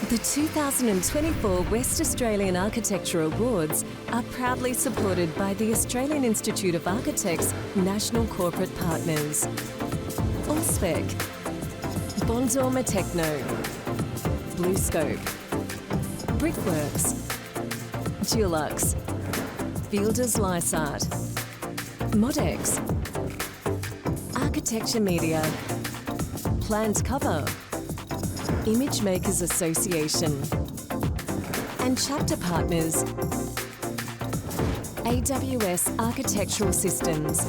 The 2024 West Australian Architecture Awards are proudly supported by the Australian Institute of Architects National Corporate Partners, Allspec, Bondorma Techno, BlueScope, Brickworks, Dulux, Fielders Lysart, Modex, Architecture Media, Plans Cover, Image Makers Association, and chapter partners AWS Architectural Systems,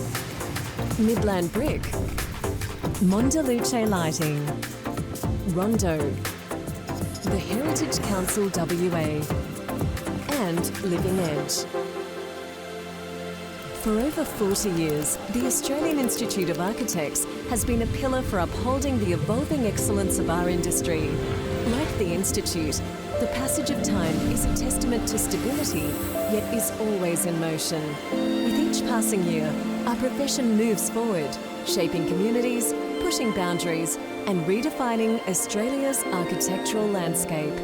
Midland Brick, Mondaluce Lighting, Rondo, the Heritage Council WA, and Living Edge. For over 40 years, the Australian Institute of Architects has been a pillar for upholding the evolving excellence of our industry. Like the Institute, the passage of time is a testament to stability, yet is always in motion. With each passing year, our profession moves forward, shaping communities, pushing boundaries, and redefining Australia's architectural landscape.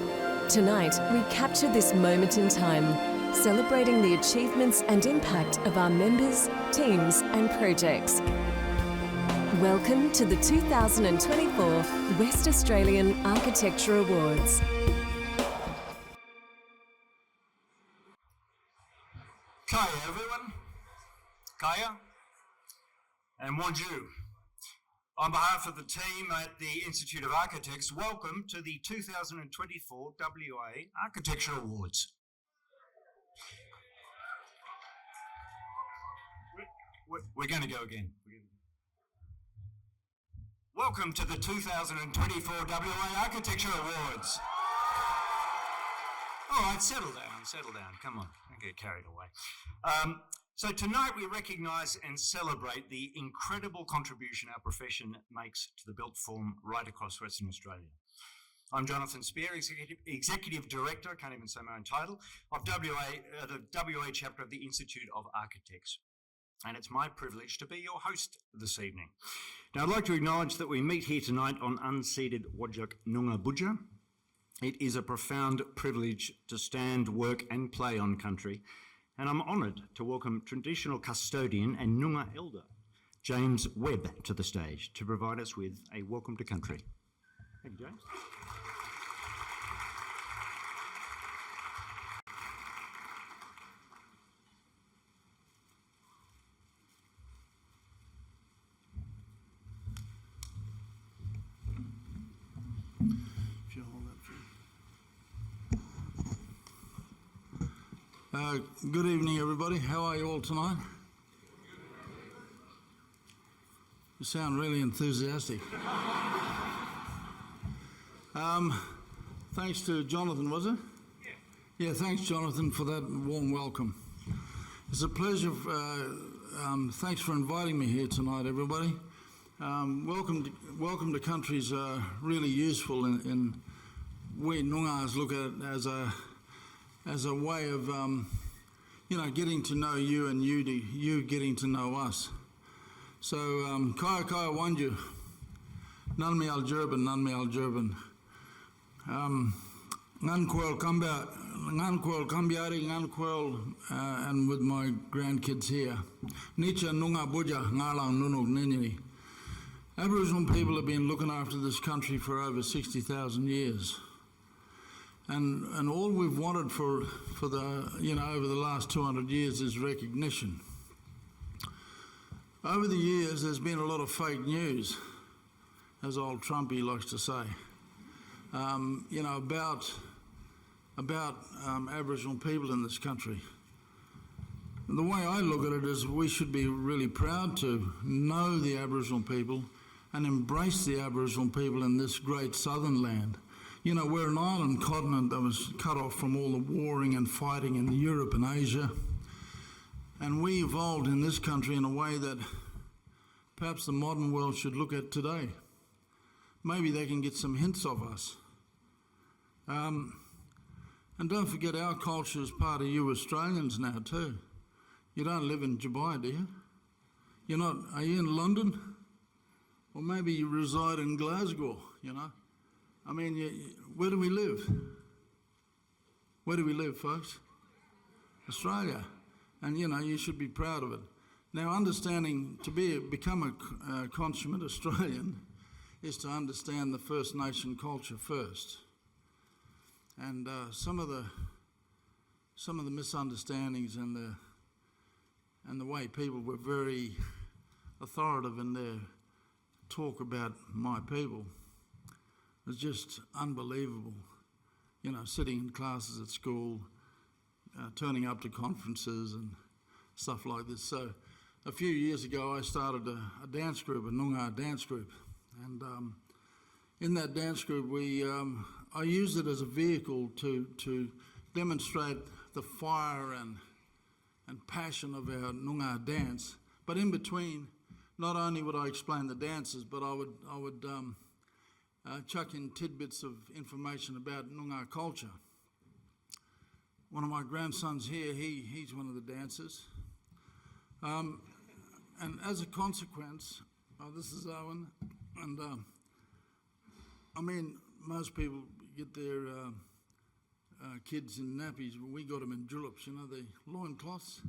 Tonight, we capture this moment in time, celebrating the achievements and impact of our members, teams, and projects. Welcome to the 2024 West Australian Architecture Awards. Kaya everyone, Kaya, and bonjour. On behalf of the team at the Institute of Architects, welcome to the 2024 WA Architecture Awards. We're going to go again. Welcome to the 2024 WA Architecture Awards. All right, settle down. Come on, don't get carried away. So tonight we recognise and celebrate the incredible contribution our profession makes to the built form right across Western Australia. I'm Jonathan Spear, Executive Director, I can't even say my own title, of the WA chapter of the Institute of Architects. And it's my privilege to be your host this evening. Now, I'd like to acknowledge that we meet here tonight on unceded Whadjuk Noongar Boodja. It is a profound privilege to stand, work and play on country, and I'm honoured to welcome traditional custodian and Noongar elder, James Webb, to the stage to provide us with a welcome to country. Thank you, James. Good evening, everybody. How are you all tonight? You sound really enthusiastic. Thanks to Jonathan, was it? Yeah, thanks, Jonathan, for that warm welcome. It's a pleasure. Thanks for inviting me here tonight, everybody. Welcome to country is really useful in we Noongars look at it as a way of, getting to know you and you getting to know us. So, Kaya Wanju, Nanmi Al Jurban, Ngankwel Kambiari, Ngankwel, and with my grandkids here. Nicha Nunga Buja, Ngalang Nunuk Ninini. Aboriginal people have been looking after this country for over 60,000 years. And all we've wanted for the, over the last 200 years is recognition. Over the years, there's been a lot of fake news, as old Trumpy likes to say, about Aboriginal people in this country. And the way I look at it is we should be really proud to know the Aboriginal people and embrace the Aboriginal people in this great southern land. We're an island continent that was cut off from all the warring and fighting in Europe and Asia. And we evolved in this country in a way that perhaps the modern world should look at today. Maybe they can get some hints of us. And don't forget, our culture is part of you Australians now too. You don't live in Dubai, do you? Are you in London? Or maybe you reside in Glasgow, I mean, where do we live? Where do we live, folks? Australia. And, you know, you should be proud of it. Now, understanding, to become a consummate Australian is to understand the First Nation culture first. And some of the misunderstandings and the way people were very authoritative in their talk about my people was just unbelievable. You know, sitting in classes at school, turning up to conferences and stuff like this. So a few years ago I started a dance group, a Noongar dance group, and in that dance group I used it as a vehicle to demonstrate the fire and passion of our Noongar dance. But in between, not only would I explain the dances, but I would chuck in tidbits of information about Noongar culture. One of my grandsons here, he's one of the dancers. And as a consequence, this is Owen, and I mean, most people get their kids in nappies. We got them in jullops, you know, the loincloths,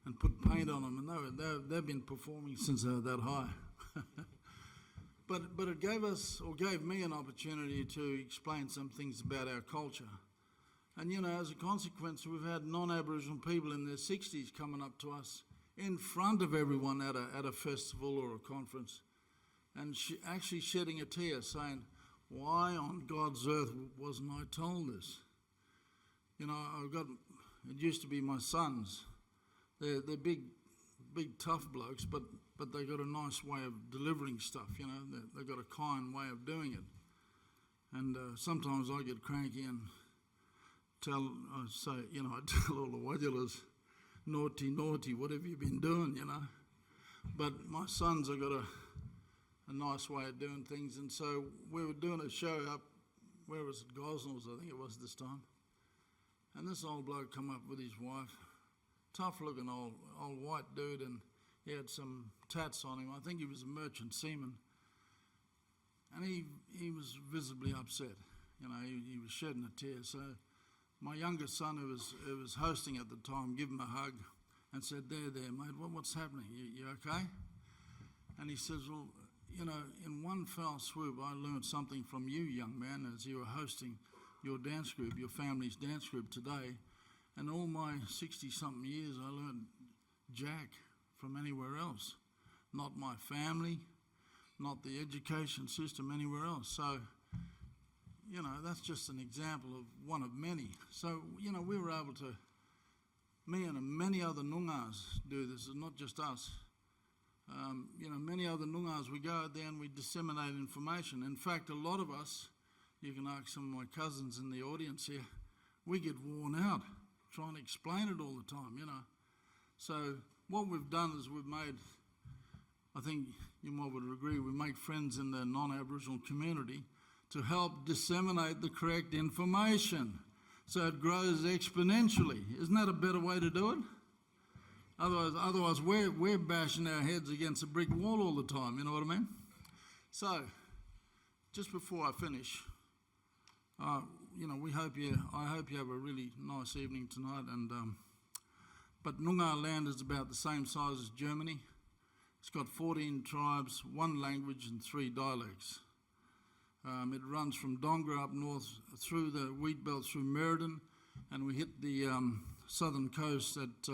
and put paint on them, and they've been performing since they were that high. But it gave me an opportunity to explain some things about our culture. And, you know, as a consequence, we've had non-Aboriginal people in their 60s coming up to us in front of everyone at a festival or a conference, and actually shedding a tear, saying, "Why on God's earth wasn't I told this?" You know, it used to be my sons. They're big, tough blokes, but they got a nice way of delivering stuff, you know. They've got a kind way of doing it. And sometimes I get cranky and I tell all the Wadjulas, naughty, what have you been doing, you know? But my sons have got a nice way of doing things, and so we were doing a show up, where was it, Gosnells, I think it was this time, and this old bloke come up with his wife, tough-looking old white dude, and he had some tats on him. I think he was a merchant seaman, and he was visibly upset. You know, he was shedding a tear. So my youngest son, who was hosting at the time, gave him a hug and said, there, mate, what's happening? You okay? And he says, well, you know, in one fell swoop, I learned something from you, young man, as you were hosting your dance group, your family's dance group today. And all my 60-something years, I learned jack from anywhere else. Not my family, not the education system anywhere else. So, you know, that's just an example of one of many. So, you know, we were able to, me and many other Noongars do this, it's not just us. You know, many other Noongars, we go out there and we disseminate information. In fact, a lot of us, you can ask some of my cousins in the audience here, we get worn out trying to explain it all the time, you know. So what we've done is we've made, I think you might would agree, we make friends in the non-Aboriginal community to help disseminate the correct information so it grows exponentially. Isn't that a better way to do it? Otherwise we're bashing our heads against a brick wall all the time, you know what I mean? So, just before I finish, you know, I hope you have a really nice evening tonight. And but Noongar land is about the same size as Germany. It's got 14 tribes, 1 language and 3 dialects. It runs from Dongra up north through the wheat belt through Merredin, and we hit the southern coast at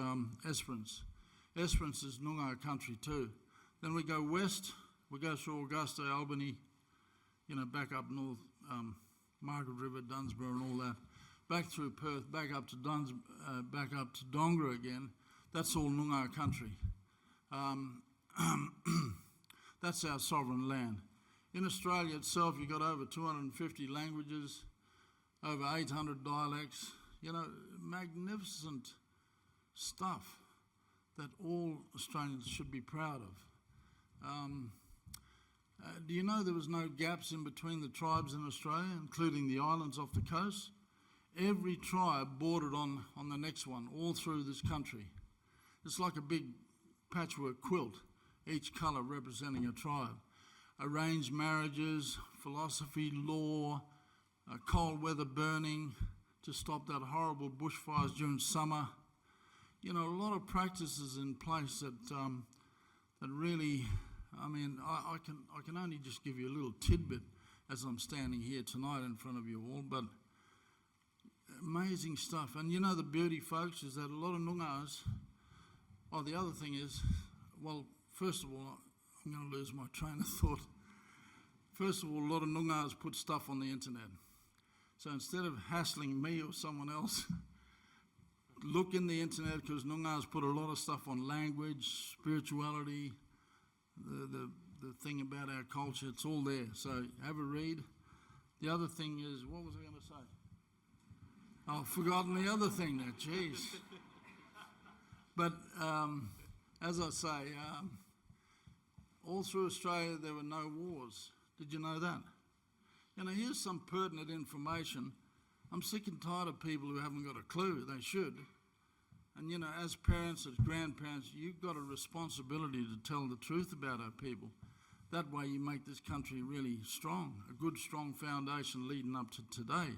Esperance. Esperance is Noongar country too. Then we go west, we go through Augusta, Albany, you know, back up north, Margaret River, Dunsborough and all that, back through Perth, back up to Dongra again. That's all Noongar country. That's our sovereign land. In Australia itself, you've got over 250 languages, over 800 dialects, you know, magnificent stuff that all Australians should be proud of. Do you know there was no gaps in between the tribes in Australia, including the islands off the coast? Every tribe bordered on the next one, all through this country. It's like a big patchwork quilt, each colour representing a tribe. arranged marriages, philosophy, law, cold weather burning to stop that horrible bushfires during summer. You know, a lot of practices in place that really, I mean, I can only just give you a little tidbit as I'm standing here tonight in front of you all, but amazing stuff. And you know the beauty, folks, is that a lot of Noongars, the other thing is, well, first of all, I'm going to lose my train of thought. First of all, a lot of Noongars put stuff on the internet. So instead of hassling me or someone else, look in the internet, because Noongars put a lot of stuff on language, spirituality, the thing about our culture. It's all there. So have a read. The other thing is, what was I going to say? I've forgotten the other thing now. Jeez. But as I say, all through Australia there were no wars. Did you know that? You know, here's some pertinent information. I'm sick and tired of people who haven't got a clue. They should. And you know, as parents, as grandparents, you've got a responsibility to tell the truth about our people. That way you make this country really strong, a good, strong foundation leading up to today.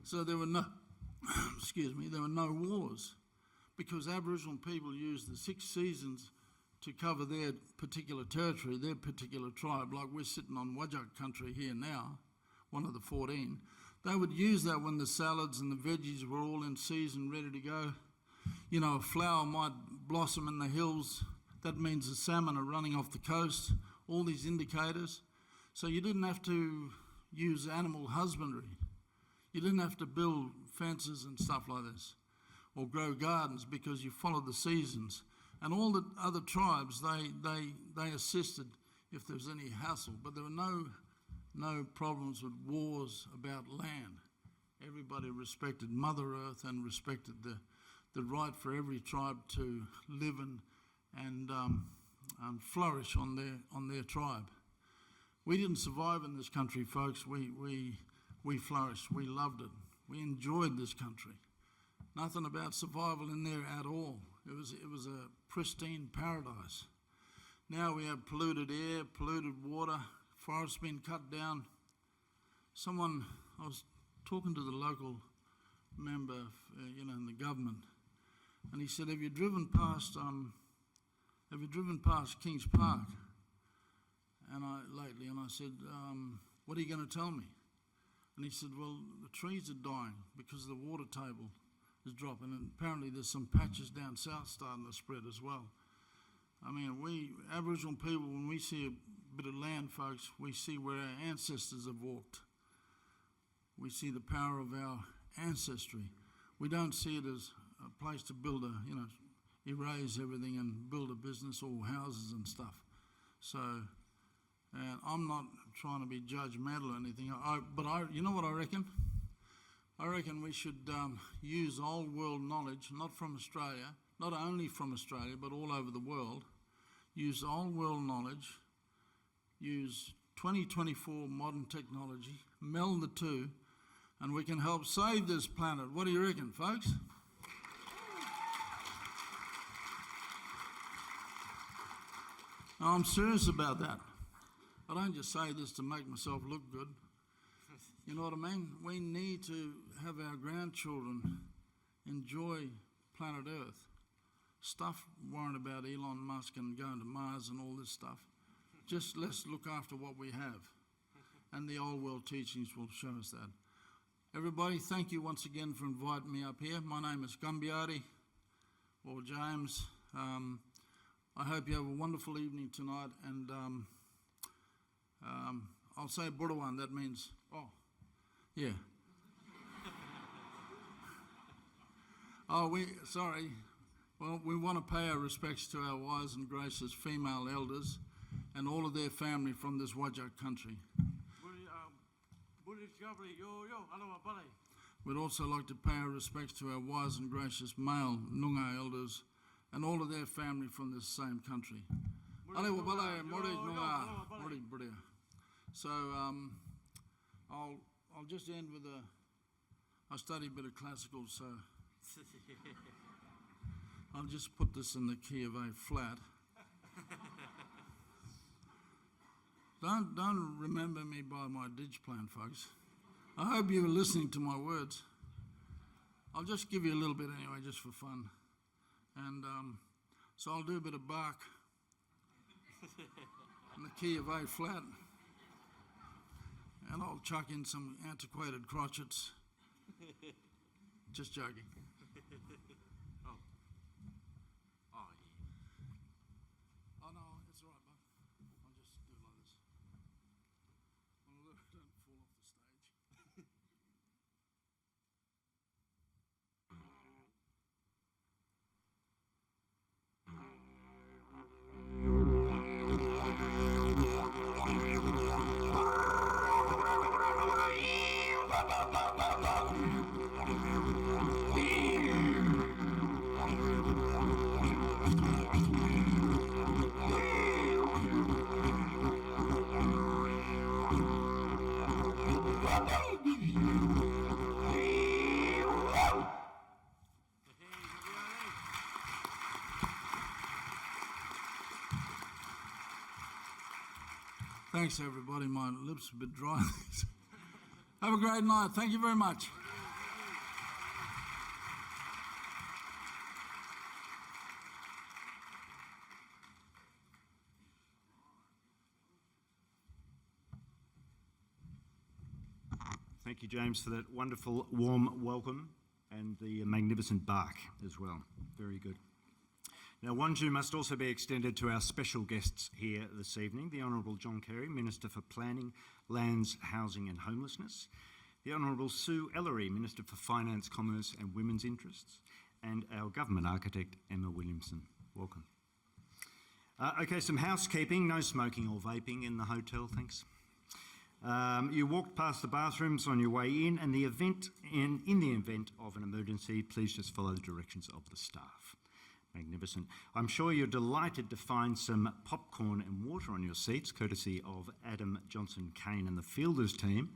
So there were no, there were no wars, because Aboriginal people used the 6 seasons to cover their particular territory, their particular tribe, like we're sitting on Whadjuk country here now, one of the 14. They would use that when the salads and the veggies were all in season, ready to go. You know, a flower might blossom in the hills. That means the salmon are running off the coast, all these indicators. So you didn't have to use animal husbandry. You didn't have to build fences and stuff like this, or grow gardens, because you followed the seasons. And all the other tribes, they assisted if there was any hassle, but there were no problems with wars about land. Everybody respected Mother Earth and respected the right for every tribe to live and flourish on their tribe. We didn't survive in this country, folks. We flourished. We loved it. We enjoyed this country. Nothing about survival in there at all. It was a pristine paradise. Now we have polluted air, polluted water, forests been cut down. I was talking to the local member, in the government, and he said, "Have you driven past Kings Park?" And I said, "What are you going to tell me?" And he said, "Well, the trees are dying because the water table is dropping, and apparently there's some patches down south starting to spread as well." I mean, we Aboriginal people, when we see a bit of land, folks, we see where our ancestors have walked. We see the power of our ancestry. We don't see it as a place to build erase everything and build a business or houses and stuff. So, and I'm not trying to be judgmental or anything, but you know what I reckon? I reckon we should use old world knowledge, not from Australia, not only from Australia, but all over the world. Use old world knowledge, use 2024 modern technology, meld the two, and we can help save this planet. What do you reckon, folks? Now, I'm serious about that. I don't just say this to make myself look good. You know what I mean? We need to have our grandchildren enjoy planet Earth. Stuff worrying about Elon Musk and going to Mars and all this stuff. Just let's look after what we have. And the old world teachings will show us that. Everybody, thank you once again for inviting me up here. My name is Gambiari, or James. I hope you have a wonderful evening tonight, and I'll say Budawan, that means, yeah. Well, we want to pay our respects to our wise and gracious female elders and all of their family from this Whadjuk country. We'd also like to pay our respects to our wise and gracious male Noongar elders and all of their family from this same country. So I'll just end with I study a bit of classical, so I'll just put this in the key of A flat. Don't remember me by my dig plan, folks. I hope you were listening to my words. I'll just give you a little bit anyway, just for fun. And so I'll do a bit of Bach in the key of A flat. And I'll chuck in some antiquated crotchets. Just joking. Oh no, it's all right, bud. I'll just do it like this. Well, look, don't fall off the stage. Thanks, everybody. My lips are a bit dry. Have a great night. Thank you very much. Thank you, James, for that wonderful, warm welcome and the magnificent Bach as well. Very good. Now, one due must also be extended to our special guests here this evening, the Honourable John Kerry, Minister for Planning, Lands, Housing and Homelessness, the Honourable Sue Ellery, Minister for Finance, Commerce and Women's Interests, and our Government Architect, Emma Williamson. Welcome. Okay, some housekeeping, no smoking or vaping in the hotel, thanks. You walked past the bathrooms on your way in, and in the event of an emergency, please just follow the directions of the staff. Magnificent. I'm sure you're delighted to find some popcorn and water on your seats, courtesy of Adam Johnson-Kane and the Fielders team.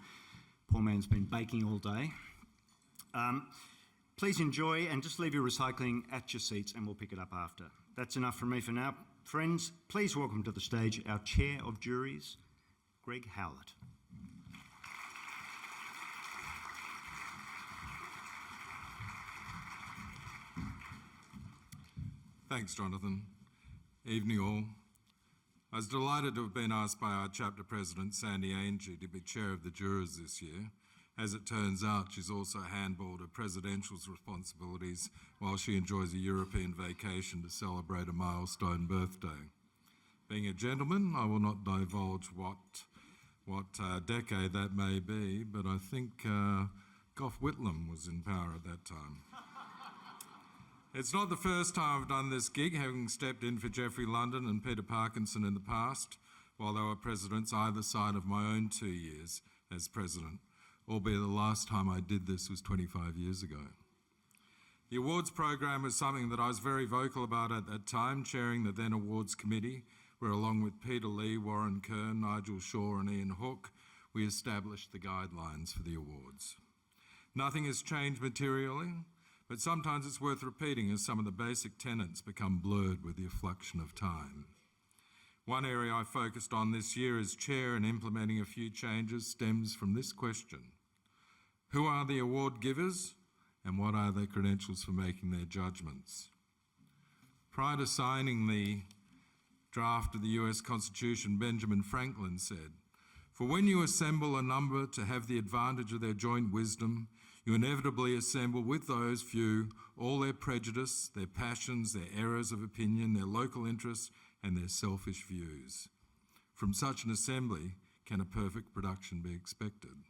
Poor man's been baking all day. Please enjoy and just leave your recycling at your seats and we'll pick it up after. That's enough from me for now. Friends, please welcome to the stage our Chair of Juries, Greg Howlett. Thanks, Jonathan. Evening all. I was delighted to have been asked by our chapter president, Sandy Angie, to be chair of the jurors this year. As it turns out, she's also handballed her presidential's responsibilities while she enjoys a European vacation to celebrate a milestone birthday. Being a gentleman, I will not divulge what decade that may be, but I think Gough Whitlam was in power at that time. It's not the first time I've done this gig, having stepped in for Geoffrey London and Peter Parkinson in the past, while they were presidents either side of my own 2 years as president, albeit the last time I did this was 25 years ago. The awards program was something that I was very vocal about at that time, chairing the then awards committee, where along with Peter Lee, Warren Kern, Nigel Shaw and Ian Hook, we established the guidelines for the awards. Nothing has changed materially, but sometimes it's worth repeating as some of the basic tenets become blurred with the effluxion of time. One area I focused on this year as chair and implementing a few changes stems from this question. Who are the award givers and what are their credentials for making their judgments? Prior to signing the draft of the US Constitution, Benjamin Franklin said, "For when you assemble a number to have the advantage of their joint wisdom, you inevitably assemble with those few all their prejudice, their passions, their errors of opinion, their local interests, and their selfish views. From such an assembly can a perfect production be expected?"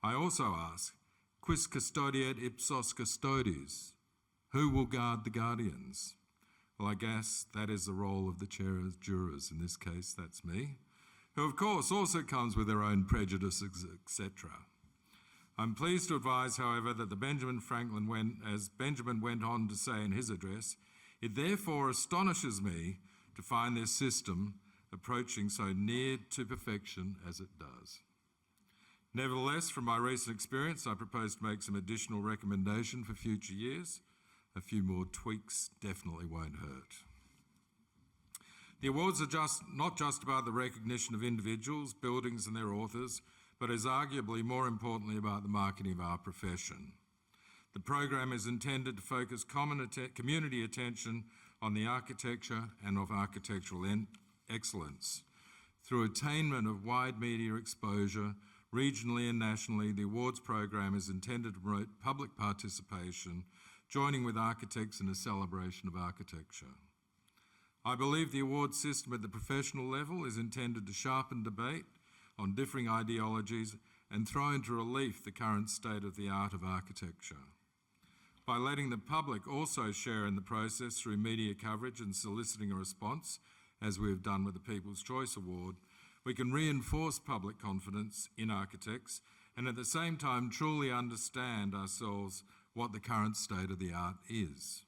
I also ask, quis custodiet ipsos custodes? Who will guard the guardians? Well, I guess that is the role of the chair of jurors. In this case, that's me, who of course also comes with their own prejudices, etc. I'm pleased to advise, however, that Benjamin went on to say in his address, "It therefore astonishes me to find this system approaching so near to perfection as it does." Nevertheless, from my recent experience, I propose to make some additional recommendation for future years. A few more tweaks definitely won't hurt. The awards are not just about the recognition of individuals, buildings and their authors, but is arguably more importantly about the marketing of our profession. The program is intended to focus community attention on the architecture and of architectural excellence. Through attainment of wide media exposure, regionally and nationally, the awards program is intended to promote public participation, joining with architects in a celebration of architecture. I believe the awards system at the professional level is intended to sharpen debate on differing ideologies and throw into relief the current state of the art of architecture. By letting the public also share in the process through media coverage and soliciting a response, as we have done with the People's Choice Award, we can reinforce public confidence in architects and at the same time truly understand ourselves what the current state of the art is.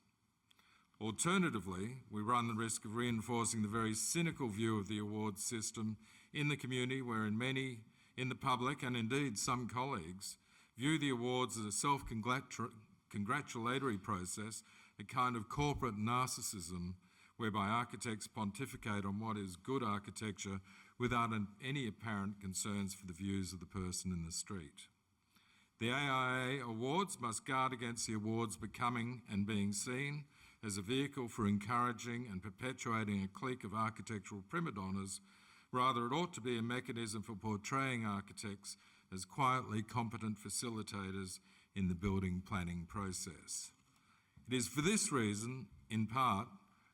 Alternatively, we run the risk of reinforcing the very cynical view of the awards system in the community, wherein many in the public, and indeed some colleagues, view the awards as a self-congratulatory process, a kind of corporate narcissism whereby architects pontificate on what is good architecture without any apparent concerns for the views of the person in the street. The AIA Awards must guard against the awards becoming and being seen as a vehicle for encouraging and perpetuating a clique of architectural prima donnas. Rather, it ought to be a mechanism for portraying architects as quietly competent facilitators in the building planning process. It is for this reason, in part,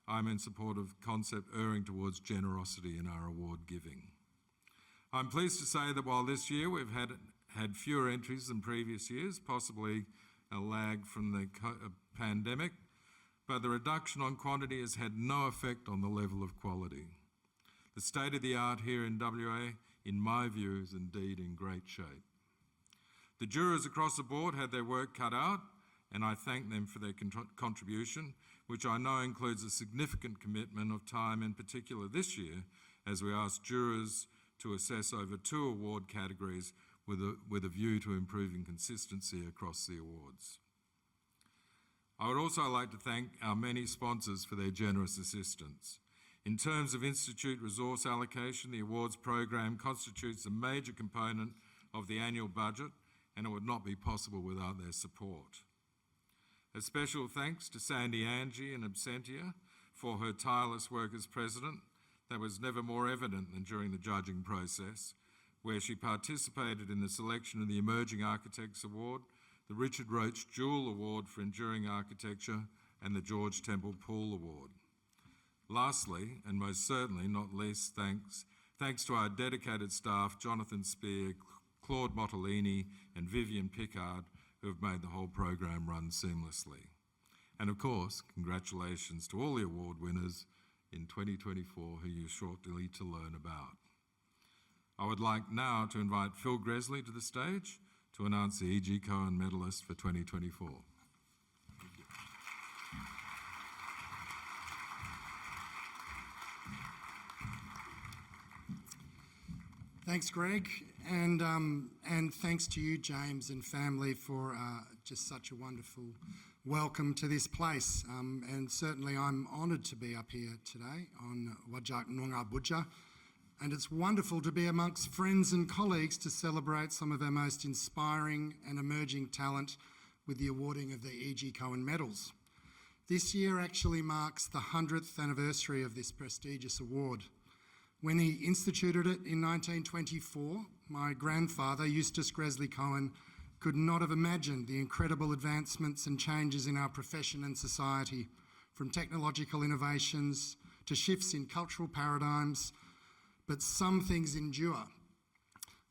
I'm in support of concept erring towards generosity in our award giving. I'm pleased to say that while this year we've had fewer entries than previous years, possibly a lag from the pandemic, but the reduction on quantity has had no effect on the level of quality. The state of the art here in WA, in my view, is indeed in great shape. The jurors across the board had their work cut out, and I thank them for their contribution, which I know includes a significant commitment of time, in particular this year, as we asked jurors to assess over 2 award categories with a view to improving consistency across the awards. I would also like to thank our many sponsors for their generous assistance. In terms of Institute resource allocation, the awards program constitutes a major component of the annual budget, and it would not be possible without their support. A special thanks to Sandy Angie in absentia for her tireless work as president that was never more evident than during the judging process, where she participated in the selection of the Emerging Architects Award, the Richard Roach Jewell Award for Enduring Architecture, and the George Temple Poole Award. Lastly, and most certainly not least, thanks to our dedicated staff, Jonathan Spear, Claude Mottolini, and Vivian Pickard, who have made the whole program run seamlessly. And of course, congratulations to all the award winners in 2024 who you're shortly to learn about. I would like now to invite Phil Gresley to the stage to announce the E.G. Cohen medalist for 2024. Thanks, Greg, and thanks to you, James, and family for just such a wonderful welcome to this place. And certainly I'm honoured to be up here today on Whadjuk Noongar Boodja, and it's wonderful to be amongst friends and colleagues to celebrate some of our most inspiring and emerging talent with the awarding of the E.G. Cohen medals. This year actually marks the 100th anniversary of this prestigious award. When he instituted it in 1924, my grandfather, Eustace Gresley Cohen, could not have imagined the incredible advancements and changes in our profession and society, from technological innovations to shifts in cultural paradigms. But some things endure,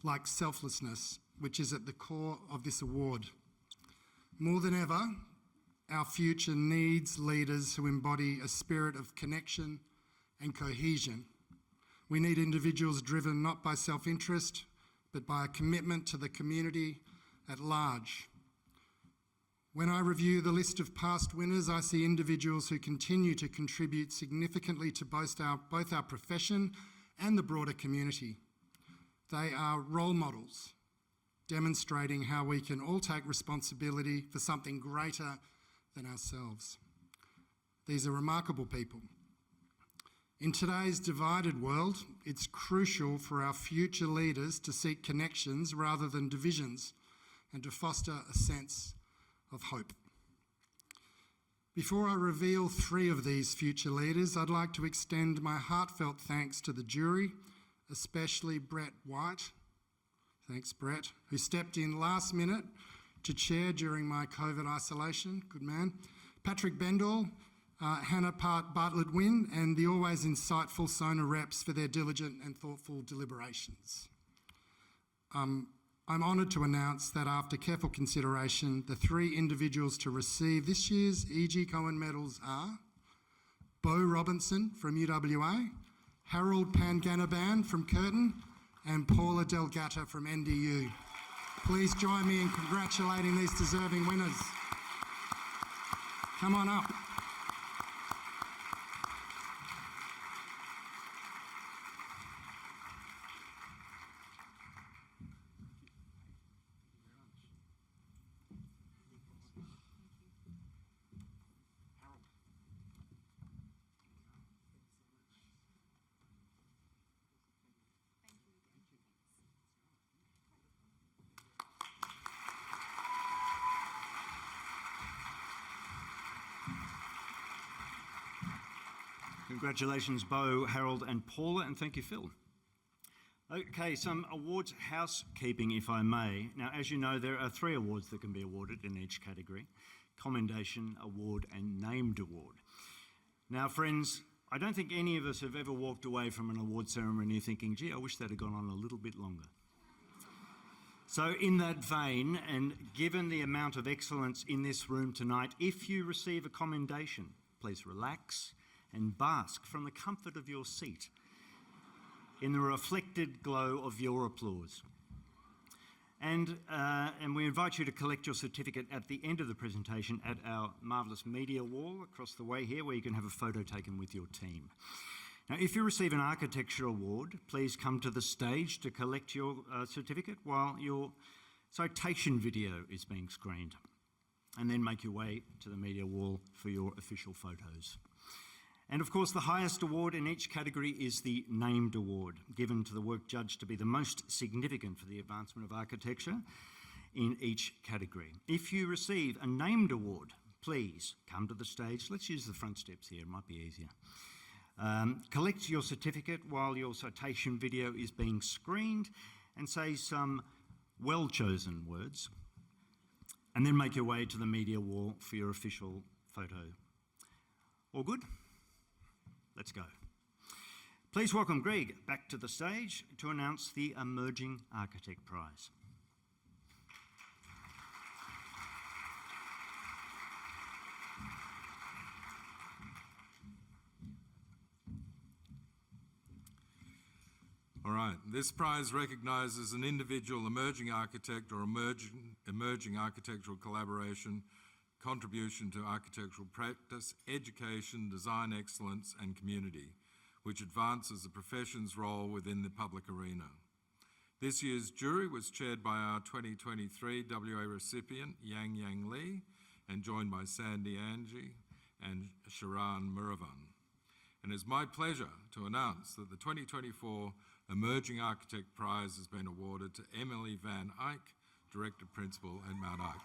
like selflessness, which is at the core of this award. More than ever, our future needs leaders who embody a spirit of connection and cohesion. We need individuals driven not by self-interest, but by a commitment to the community at large. When I review the list of past winners, I see individuals who continue to contribute significantly to both our profession and the broader community. They are role models, demonstrating how we can all take responsibility for something greater than ourselves. These are remarkable people. In today's divided world, it's crucial for our future leaders to seek connections rather than divisions and to foster a sense of hope. Before I reveal 3 of these future leaders, I'd like to extend my heartfelt thanks to the jury, especially Brett White. Thanks, Brett, who stepped in last minute to chair during my COVID isolation. Good man. Patrick Bendall, Hannah Bartlett-Wynne, and the always insightful Sona reps for their diligent and thoughtful deliberations. I'm honoured to announce that after careful consideration, the 3 individuals to receive this year's E.G. Cohen medals are Bo Robinson from UWA, Harold Panganaban from Curtin, and Paula Delgata from NDU. Please join me in congratulating these deserving winners. Come on up. Congratulations, Bo, Harold and Paula, and thank you, Phil. Okay, some awards housekeeping, if I may. Now, as you know, there are 3 awards that can be awarded in each category: Commendation Award and Named Award. Now, friends, I don't think any of us have ever walked away from an award ceremony thinking, gee, I wish that had gone on a little bit longer. So in that vein, and given the amount of excellence in this room tonight, if you receive a commendation, please relax and bask from the comfort of your seat in the reflected glow of your applause. And we invite you to collect your certificate at the end of the presentation at our marvellous media wall across the way here, where you can have a photo taken with your team. Now, if you receive an architecture award, please come to the stage to collect your certificate while your citation video is being screened, and then make your way to the media wall for your official photos. And of course, the highest award in each category is the Named Award, given to the work judged to be the most significant for the advancement of architecture in each category. If you receive a Named Award, please come to the stage. Let's use the front steps here, it might be easier. Collect your certificate while your citation video is being screened and say some well-chosen words, and then make your way to the media wall for your official photo. All good? Let's go. Please welcome Greg back to the stage to announce the Emerging Architect Prize. All right, this prize recognises an individual emerging architect or emerging architectural collaboration, contribution to architectural practice, education, design excellence and community, which advances the profession's role within the public arena. This year's jury was chaired by our 2023 WA recipient, Yang Yang Lee, and joined by Sandy Angie and Sharan Muravan. And it's my pleasure to announce that the 2024 Emerging Architect Prize has been awarded to Emily Van Eyck, Director Principal at Mount Eyck.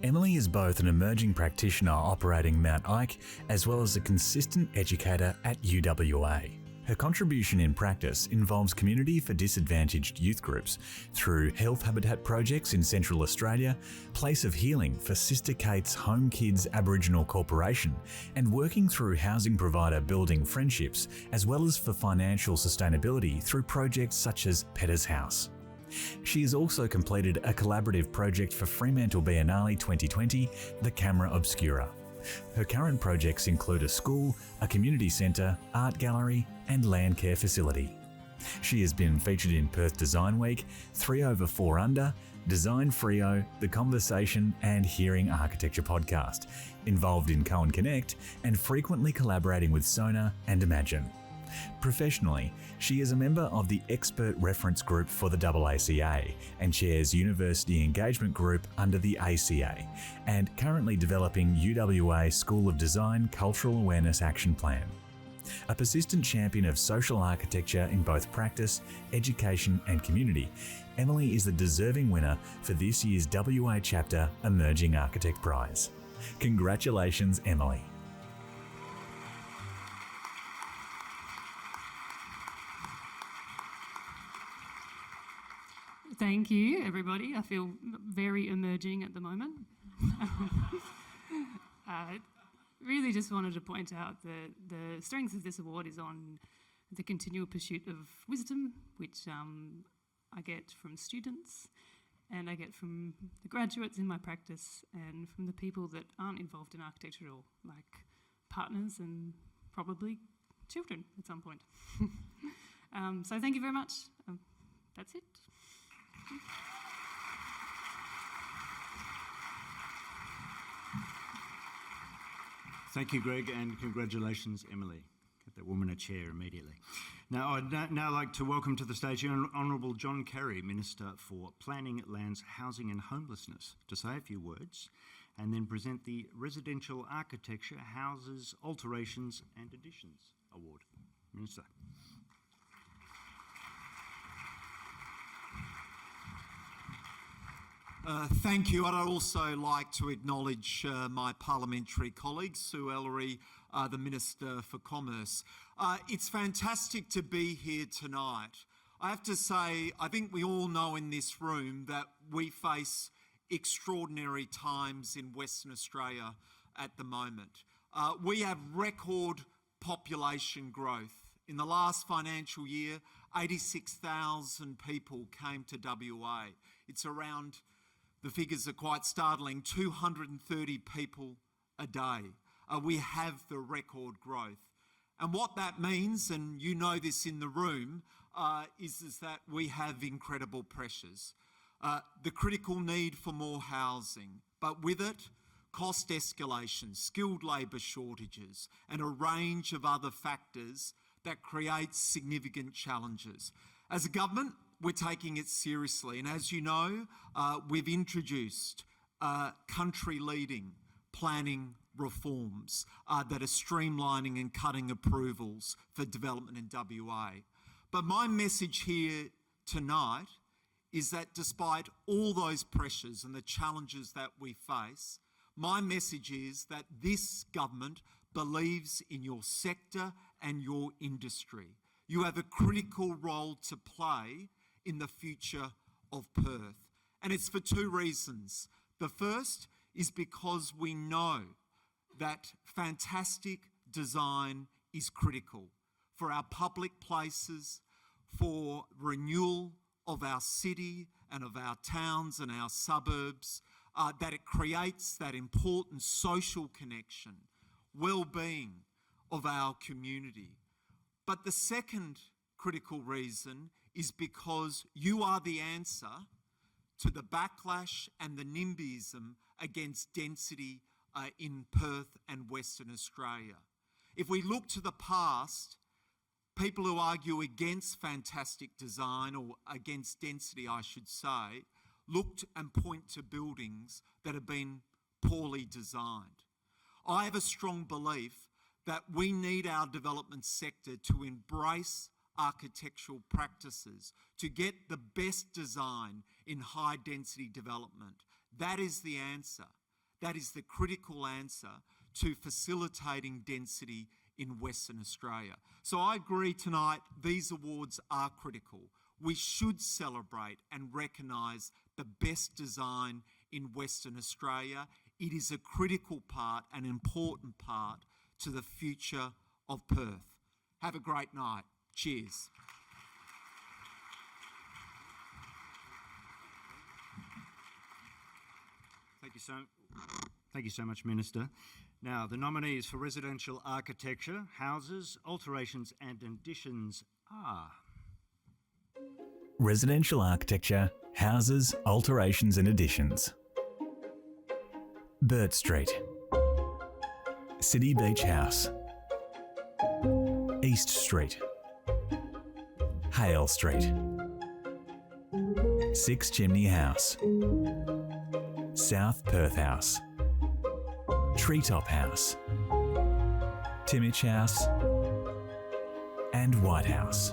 Emily is both an emerging practitioner operating Mount Eyck as well as a consistent educator at UWA. Her contribution in practice involves community for disadvantaged youth groups through health habitat projects in Central Australia, Place of Healing for Sister Kate's Home Kids Aboriginal Corporation, and working through housing provider Building Friendships, as well as for financial sustainability through projects such as Petters House. She has also completed a collaborative project for Fremantle Biennale 2020, the Camera Obscura. Her current projects include a school, a community centre, art gallery and land care facility. She has been featured in Perth Design Week, 3 Over 4 Under, Design Freo, The Conversation and Hearing Architecture podcast, involved in Cohen Connect and frequently collaborating with Sona and Imagine. Professionally, she is a member of the Expert Reference Group for the AACA and chairs University Engagement Group under the ACA, and currently developing UWA School of Design Cultural Awareness Action Plan. A persistent champion of social architecture in both practice, education and community, Emily is the deserving winner for this year's WA Chapter Emerging Architect Prize. Congratulations, Emily. Thank you, everybody. I feel very emerging at the moment. Really just wanted to point out that the strength of this award is on the continual pursuit of wisdom, which I get from students and I get from the graduates in my practice and from the people that aren't involved in architecture at all, like partners and probably children at some point. So thank you very much. That's it. Thank you, Greg, and congratulations, Emily. Get that woman a chair immediately. Now, I'd now like to welcome to the stage Honourable John Kerry, Minister for Planning, Lands, Housing and Homelessness, to say a few words and then present the Residential Architecture, Houses, Alterations and Additions Award. Minister. Thank you. I'd also like to acknowledge my parliamentary colleague, Sue Ellery, the Minister for Commerce. It's fantastic to be here tonight. I have to say, I think we all know in this room that we face extraordinary times in Western Australia at the moment. We have record population growth. In the last financial year, 86,000 people came to WA. It's around, the figures are quite startling, 230 people a day. We have the record growth. And what that means, and you know this in the room, is that we have incredible pressures. The critical need for more housing, but with it, cost escalation, skilled labour shortages, and a range of other factors that create significant challenges. As a government, we're taking it seriously, and as you know, we've introduced country-leading planning reforms that are streamlining and cutting approvals for development in WA. But my message here tonight is that despite all those pressures and the challenges that we face, my message is that this government believes in your sector and your industry. You have a critical role to play in the future of Perth. And it's for two reasons. The first is because we know that fantastic design is critical for our public places, for renewal of our city and of our towns and our suburbs, that it creates that important social connection, well-being of our community. But the second critical reason is because you are the answer to the backlash and the NIMBYism against density in Perth and Western Australia. If we look to the past, people who argue against fantastic design, or against density I should say, looked and point to buildings that have been poorly designed. I have a strong belief that we need our development sector to embrace architectural practices, to get the best design in high density development. That is the answer. That is the critical answer to facilitating density in Western Australia. So I agree tonight, these awards are critical. We should celebrate and recognise the best design in Western Australia. It is a critical part, an important part to the future of Perth. Have a great night. Cheers. Thank you so much, Minister. Now, the nominees for Residential Architecture, Houses, Alterations and Additions are... Residential Architecture, Houses, Alterations and Additions. Burt Street. City Beach House. East Street. Hale Street. Six Chimney House. South Perth House. Treetop House. Timmich House. And White House.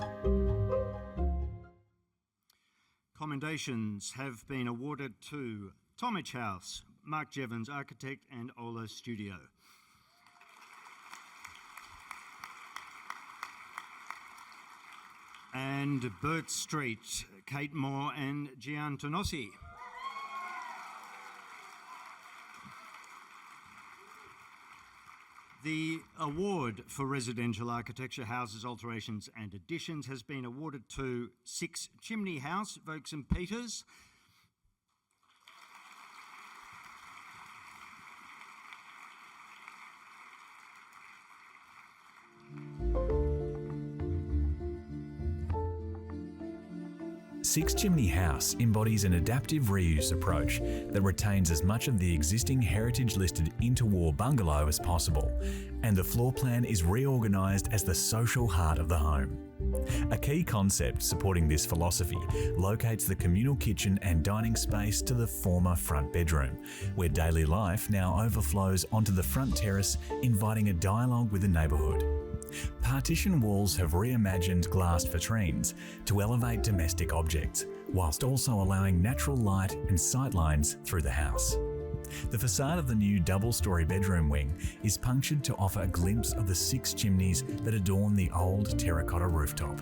Commendations have been awarded to Timmich House, Mark Jevons, architect, and Ola Studio. And Burt Street, Kate Moore and Gian Tonossi. The award for residential architecture, houses, alterations and additions has been awarded to Six Chimney House, Vokes and Peters. Six Chimney House embodies an adaptive reuse approach that retains as much of the existing heritage-listed interwar bungalow as possible, and the floor plan is reorganised as the social heart of the home. A key concept supporting this philosophy locates the communal kitchen and dining space to the former front bedroom, where daily life now overflows onto the front terrace, inviting a dialogue with the neighbourhood. Partition walls have reimagined glassed vitrines to elevate domestic objects, whilst also allowing natural light and sightlines through the house. The facade of the new double-storey bedroom wing is punctured to offer a glimpse of the six chimneys that adorn the old terracotta rooftop.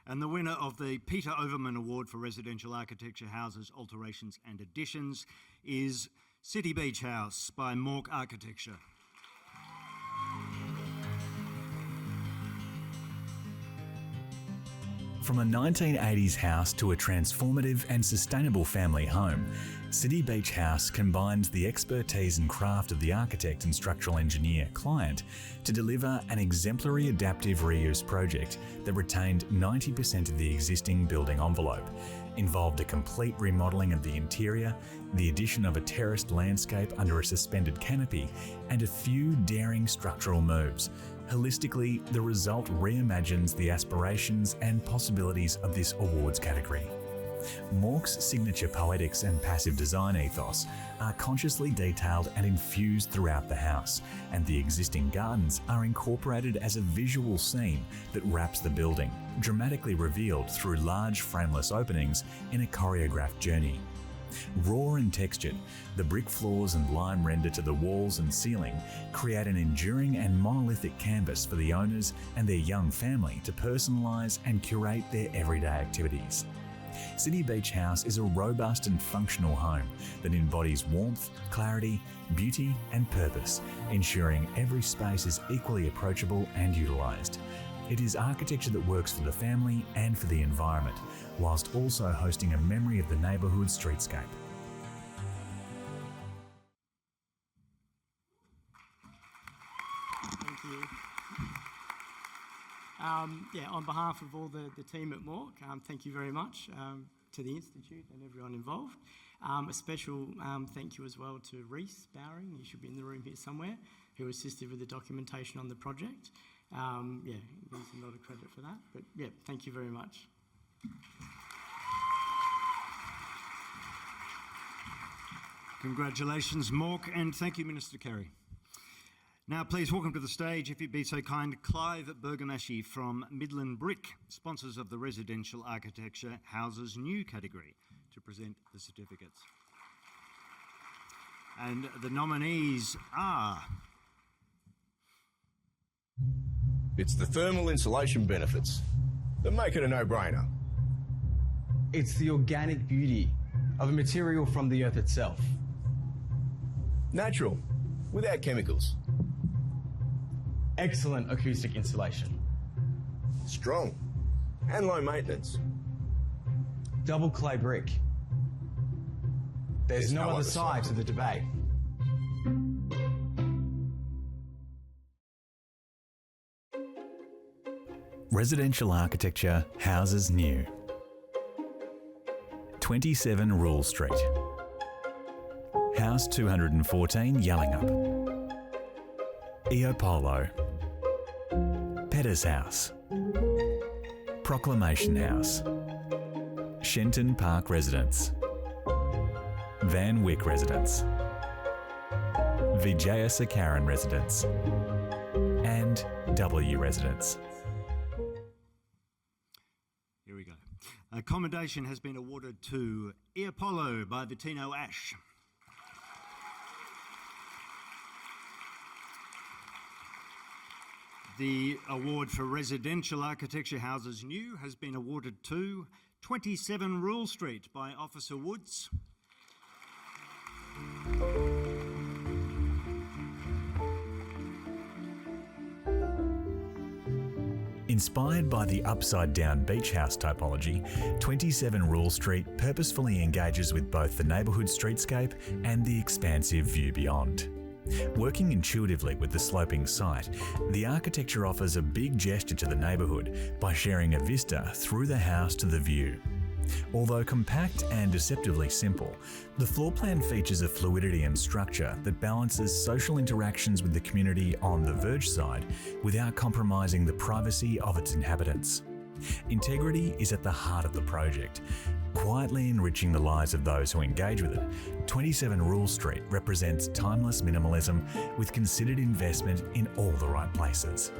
And the winner of the Peter Overman Award for Residential Architecture, Houses, Alterations and Additions is City Beach House by Mork Architecture. From a 1980s house to a transformative and sustainable family home, City Beach House combines the expertise and craft of the architect and structural engineer client to deliver an exemplary adaptive reuse project that retained 90% of the existing building envelope, involved a complete remodelling of the interior, the addition of a terraced landscape under a suspended canopy, and a few daring structural moves. Holistically, the result reimagines the aspirations and possibilities of this awards category. Mork's signature poetics and passive design ethos are consciously detailed and infused throughout the house, and the existing gardens are incorporated as a visual scene that wraps the building, dramatically revealed through large frameless openings in a choreographed journey. Raw and textured, the brick floors and lime render to the walls and ceiling create an enduring and monolithic canvas for the owners and their young family to personalise and curate their everyday activities. City Beach House is a robust and functional home that embodies warmth, clarity, beauty and purpose, ensuring every space is equally approachable and utilised. It is architecture that works for the family and for the environment, whilst also hosting a memory of the neighbourhood streetscape. Thank you. On behalf of all the team at Mork, thank you very much to the Institute and everyone involved. A special thank you as well to Reece Bowring, he should be in the room here somewhere, who assisted with the documentation on the project. There's a lot of credit for that, but thank you very much. Congratulations, Mork, and thank you, Minister Carey. Now, please welcome to the stage, if you'd be so kind, Clive Bergamaschi from Midland Brick, sponsors of the Residential Architecture Houses New category, to present the certificates. And the nominees are... It's the thermal insulation benefits that make it a no-brainer. It's the organic beauty of a material from the earth itself. Natural, without chemicals. Excellent acoustic insulation. Strong and low maintenance. Double clay brick. There's no other side to the debate. Residential Architecture Houses New. 27 Rule Street. House 214 Yallingup. Eopolo. Petter's House. Proclamation House, Shenton Park Residence, Van Wyck Residence, Vijaya Sakaran Residence, and W Residence. Here we go. A commendation has been awarded to E Apollo by Vitino Ash. The award for residential architecture houses new has been awarded to 27 Rule Street by Officer Woods. Inspired by the upside-down beach house typology, 27 Rule Street purposefully engages with both the neighbourhood streetscape and the expansive view beyond. Working intuitively with the sloping site, the architecture offers a big gesture to the neighbourhood by sharing a vista through the house to the view. Although compact and deceptively simple, the floor plan features a fluidity and structure that balances social interactions with the community on the Verge side without compromising the privacy of its inhabitants. Integrity is at the heart of the project, quietly enriching the lives of those who engage with it. 27 Rule Street represents timeless minimalism with considered investment in all the right places.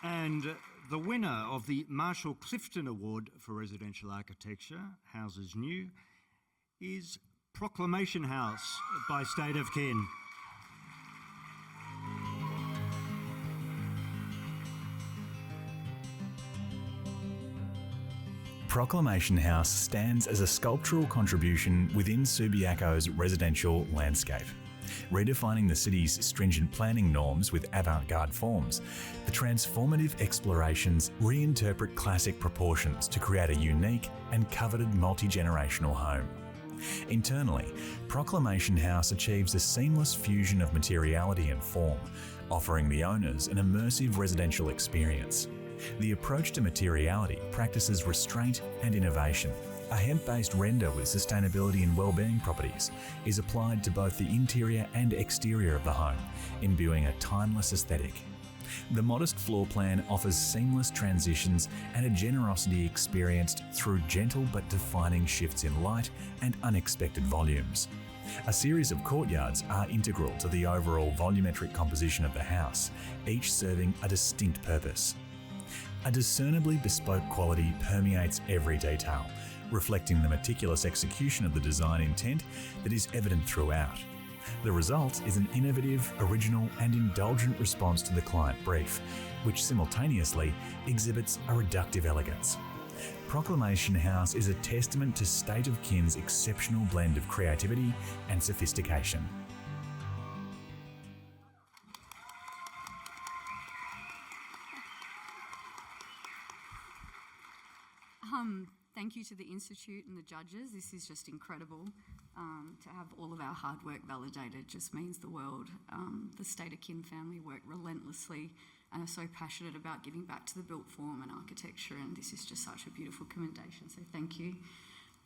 And the winner of the Marshall Clifton Award for Residential Architecture, Houses New, is Proclamation House by State of Kin. Proclamation House stands as a sculptural contribution within Subiaco's residential landscape. Redefining the city's stringent planning norms with avant-garde forms, the transformative explorations reinterpret classic proportions to create a unique and coveted multi-generational home. Internally, Proclamation House achieves a seamless fusion of materiality and form, offering the owners an immersive residential experience. The approach to materiality practices restraint and innovation. A hemp-based render with sustainability and well-being properties is applied to both the interior and exterior of the home, imbuing a timeless aesthetic. The modest floor plan offers seamless transitions and a generosity experienced through gentle but defining shifts in light and unexpected volumes. A series of courtyards are integral to the overall volumetric composition of the house, each serving a distinct purpose. A discernibly bespoke quality permeates every detail, reflecting the meticulous execution of the design intent that is evident throughout. The result is an innovative, original and indulgent response to the client brief, which simultaneously exhibits a reductive elegance. Proclamation House is a testament to State of Kin's exceptional blend of creativity and sophistication. Thank you to the Institute and the judges. This is just incredible. To have all of our hard work validated just means the world. The State of Kin family work relentlessly and are so passionate about giving back to the built form and architecture, and this is just such a beautiful commendation, so thank you.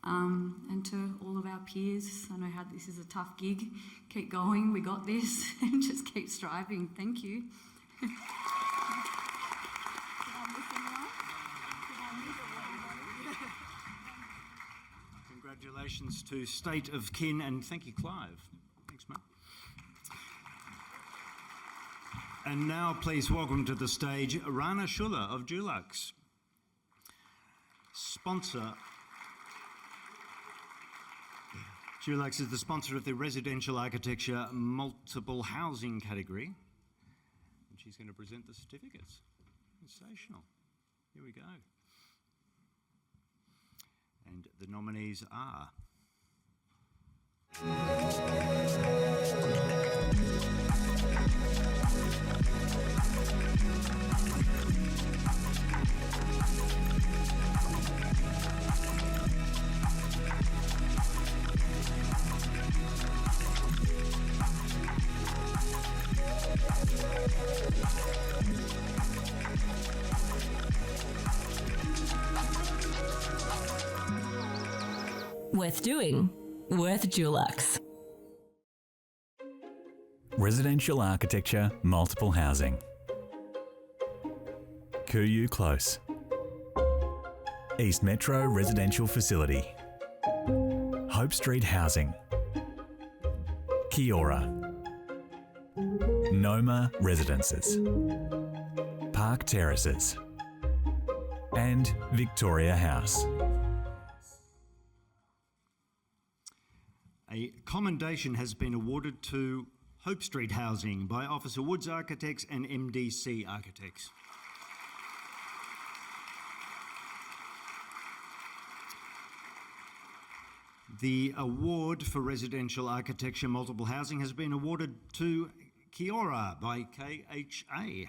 And to all of our peers, I know how this is a tough gig. Keep going, we got this, and just keep striving. Thank you. Congratulations to State of Kin, and thank you, Clive. Thanks, mate. And now please welcome to the stage Rana Schuller of Dulux. Dulux is the sponsor of the Residential Architecture Multiple Housing category, and she's going to present the certificates. Sensational. Here we go. And the nominees are... Worth doing, worth Dulux. Residential architecture, multiple housing. Kuyu Close. East Metro Residential Facility. Hope Street Housing. Kiora. Noma Residences. Park Terraces. And Victoria House. A commendation has been awarded to Hope Street Housing by Officer Woods Architects and MDC Architects. The award for residential architecture multiple housing has been awarded to Kiora by KHA.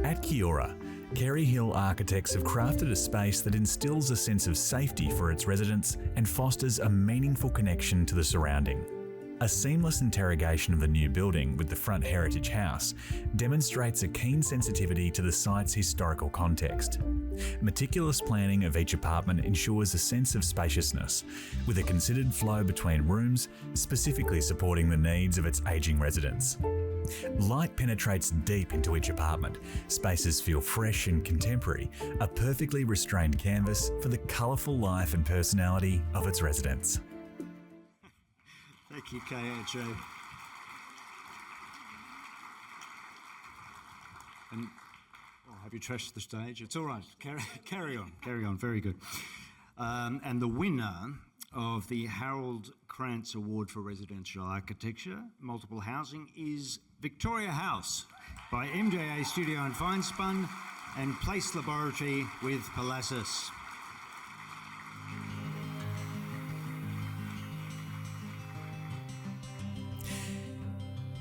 At Kiora, Kerry Hill Architects have crafted a space that instills a sense of safety for its residents and fosters a meaningful connection to the surrounding. A seamless interrogation of the new building with the front heritage house demonstrates a keen sensitivity to the site's historical context. Meticulous planning of each apartment ensures a sense of spaciousness, with a considered flow between rooms, specifically supporting the needs of its ageing residents. Light penetrates deep into each apartment. Spaces feel fresh and contemporary, a perfectly restrained canvas for the colourful life and personality of its residents. Thank you, KHA. And have you trashed the stage? It's all right. Carry on. Very good. And the winner of the Harold Krantz Award for Residential Architecture, Multiple Housing, is Victoria House by MJA Studio and Finespun and Place Laboratory with Palassus.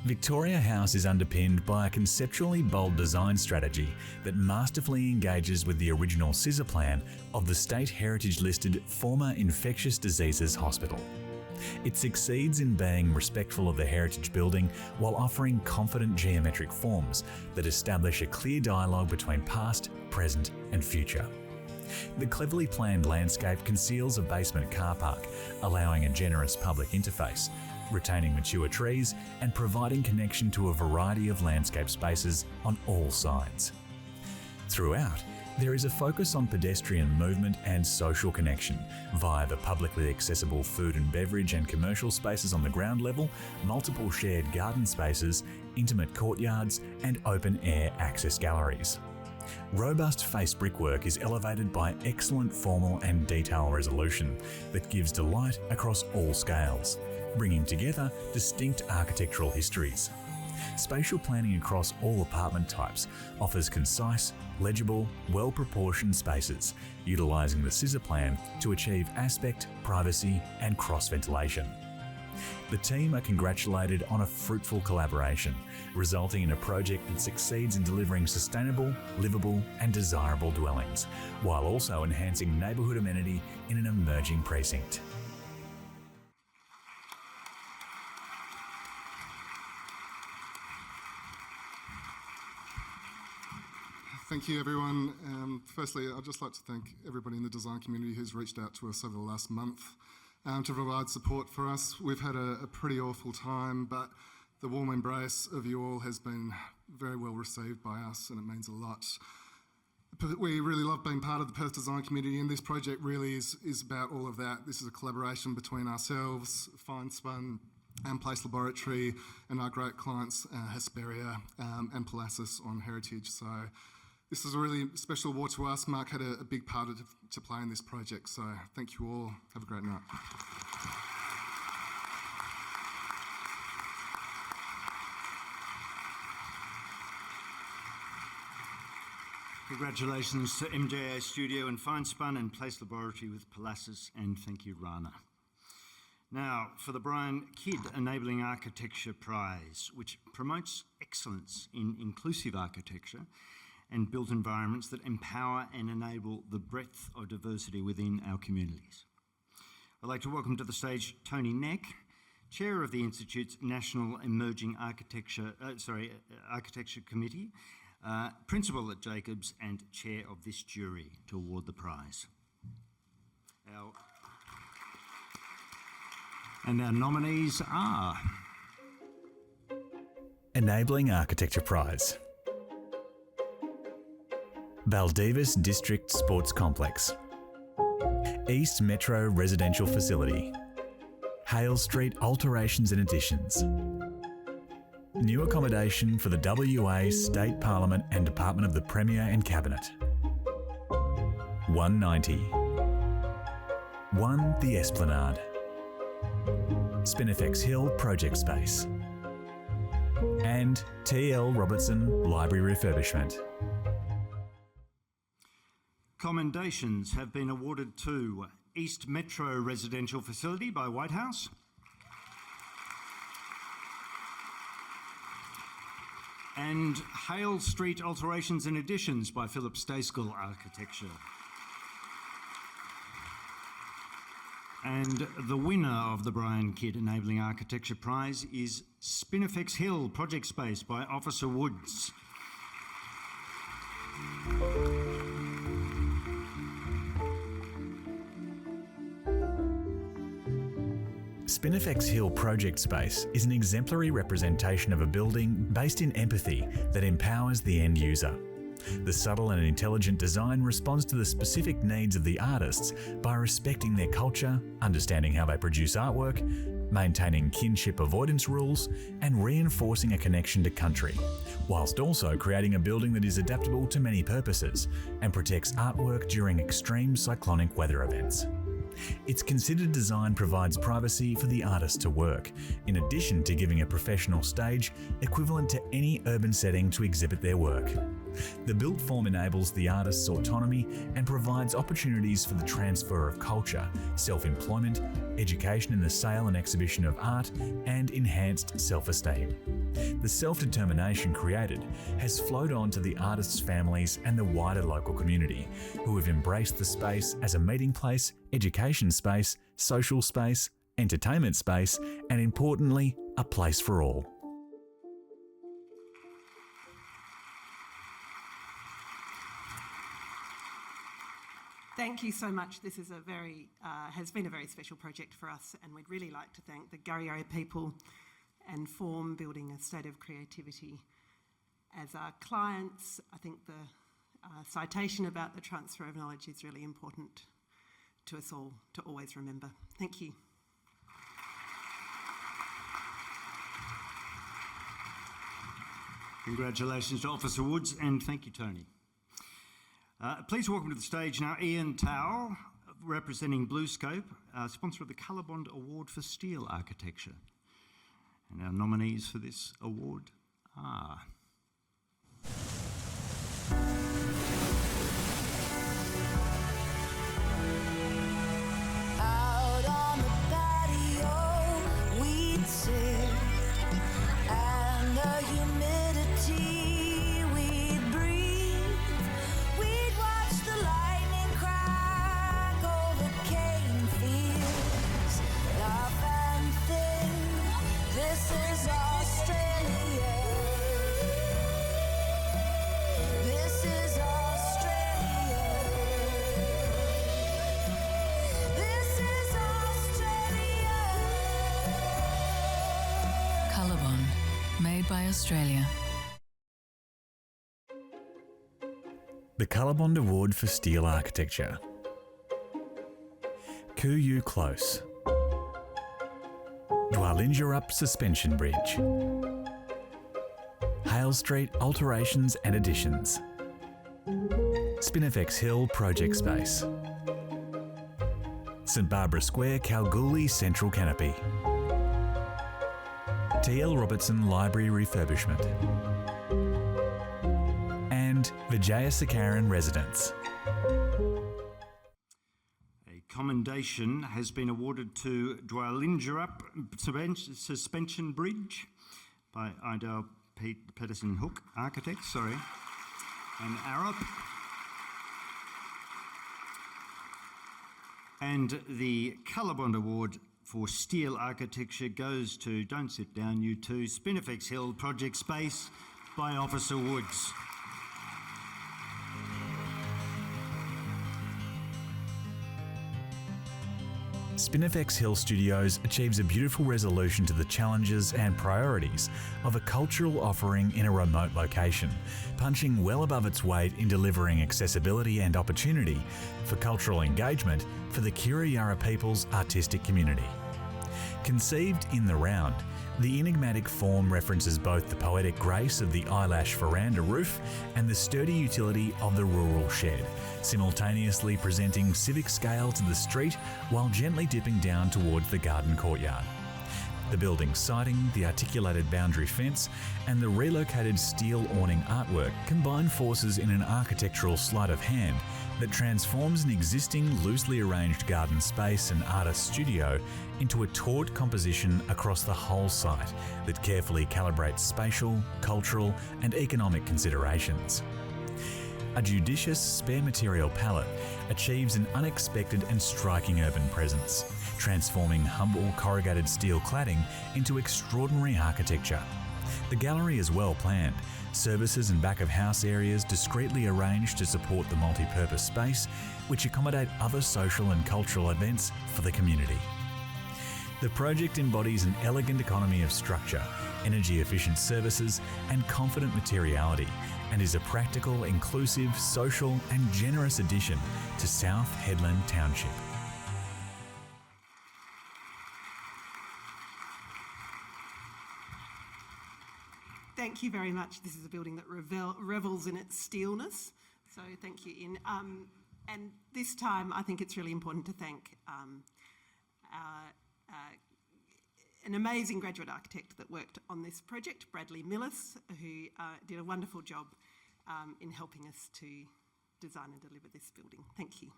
Victoria House is underpinned by a conceptually bold design strategy that masterfully engages with the original scissor plan of the State Heritage listed former Infectious Diseases Hospital. It succeeds in being respectful of the heritage building while offering confident geometric forms that establish a clear dialogue between past, present and future. The cleverly planned landscape conceals a basement car park, allowing a generous public interface, retaining mature trees and providing connection to a variety of landscape spaces on all sides. Throughout, there is a focus on pedestrian movement and social connection via the publicly accessible food and beverage and commercial spaces on the ground level, multiple shared garden spaces, intimate courtyards and open-air access galleries. Robust face brickwork is elevated by excellent formal and detail resolution that gives delight across all scales, bringing together distinct architectural histories. Spatial planning across all apartment types offers concise, legible, well-proportioned spaces, utilising the scissor plan to achieve aspect, privacy and cross-ventilation. The team are congratulated on a fruitful collaboration, resulting in a project that succeeds in delivering sustainable, livable and desirable dwellings, while also enhancing neighbourhood amenity in an emerging precinct. Thank you, everyone. Firstly, I'd just like to thank everybody in the design community who's reached out to us over the last month to provide support for us. We've had a pretty awful time, but the warm embrace of you all has been very well received by us, and it means a lot. We really love being part of the Perth design community, and this project really is about all of that. This is a collaboration between ourselves, Finespun, and Place Laboratory, and our great clients, Hesperia and Palassus on Heritage. So this is a really special award to us. Mark had a big part to play in this project, so thank you all. Have a great night. Congratulations to MJA Studio and Finespun and Place Laboratory with Palassus, and thank you, Rana. Now, for the Brian Kidd Enabling Architecture Prize, which promotes excellence in inclusive architecture and built environments that empower and enable the breadth of diversity within our communities. I'd like to welcome to the stage Tony Neck, Chair of the Institute's National Emerging Architecture Committee, Principal at Jacobs and Chair of this jury to award the prize. And our nominees are Enabling Architecture Prize, Baldivis District Sports Complex, East Metro Residential Facility, Hale Street Alterations and Additions, new accommodation for the WA State Parliament and Department of the Premier and Cabinet, 190, 1 The Esplanade, Spinifex Hill Project Space, and TL Robertson Library Refurbishment. commendations have been awarded to East Metro Residential Facility by White House, and Hale Street Alterations and Additions by Philip Stayskill Architecture. And the winner of the Brian Kidd Enabling Architecture Prize is Spinifex Hill Project Space by Officer Woods. Spinifex Hill Project Space is an exemplary representation of a building based in empathy that empowers the end user. The subtle and intelligent design responds to the specific needs of the artists by respecting their culture, understanding how they produce artwork, maintaining kinship avoidance rules, and reinforcing a connection to country, whilst also creating a building that is adaptable to many purposes and protects artwork during extreme cyclonic weather events. Its considered design provides privacy for the artist to work, in addition to giving a professional stage equivalent to any urban setting to exhibit their work. The built form enables the artist's autonomy and provides opportunities for the transfer of culture, self-employment, education in the sale and exhibition of art, and enhanced self-esteem. The self-determination created has flowed on to the artists' families and the wider local community, who have embraced the space as a meeting place, education space, social space, entertainment space, and importantly, a place for all. Thank you so much. This is has been a very special project for us, and we'd really like to thank the Gurriera people and Form Building a State of Creativity as our clients. I think the citation about the transfer of knowledge is really important to us all to always remember. Thank you. Congratulations to Officer Woods, and thank you, Tony. Please welcome to the stage now Ian Towell, representing BlueScope, sponsor of the Colorbond Award for Steel Architecture. And our nominees for this award are out on the patio we'd sit, and the humidity we'd breathe. We'd watch the lightning crack over cane fields, laugh and think, this is Australia. This is Australia. This is Australia. Colorbond, made by Australia. The Colorbond Award for Steel Architecture. Kuyu Close, Dwalingerup Suspension Bridge, Hale Street Alterations and Additions, Spinifex Hill Project Space, St Barbara Square Kalgoorlie Central Canopy, TL Robertson Library Refurbishment, and Vijaya Sakaran Residence. a commendation has been awarded to Dwalingerup Suspension Bridge by Idale Peterson Hook Architects, and Arup. And the Colorbond Award for Steel Architecture goes to, don't sit down you two, Spinifex Hill Project Space by Officer Woods. Spinifex Hill Studios achieves a beautiful resolution to the challenges and priorities of a cultural offering in a remote location, punching well above its weight in delivering accessibility and opportunity for cultural engagement for the Kiriyara people's artistic community. Conceived in the round, the enigmatic form references both the poetic grace of the eyelash veranda roof and the sturdy utility of the rural shed, simultaneously presenting civic scale to the street while gently dipping down towards the garden courtyard. The building's siding, the articulated boundary fence, and the relocated steel awning artwork combine forces in an architectural sleight of hand that transforms an existing loosely arranged garden space and artist studio into a taut composition across the whole site that carefully calibrates spatial, cultural, and economic considerations. A judicious spare material palette achieves an unexpected and striking urban presence, transforming humble corrugated steel cladding into extraordinary architecture. The gallery is well planned, services and back of house areas discreetly arranged to support the multi-purpose space, which accommodate other social and cultural events for the community. The project embodies an elegant economy of structure, energy-efficient services, and confident materiality, and is a practical, inclusive, social, and generous addition to South Headland Township. Thank you very much. This is a building that revels in its steelness. So thank you, Ian. And this time, I think it's really important to thank an amazing graduate architect that worked on this project, Bradley Millis, who did a wonderful job in helping us to design and deliver this building. Thank you.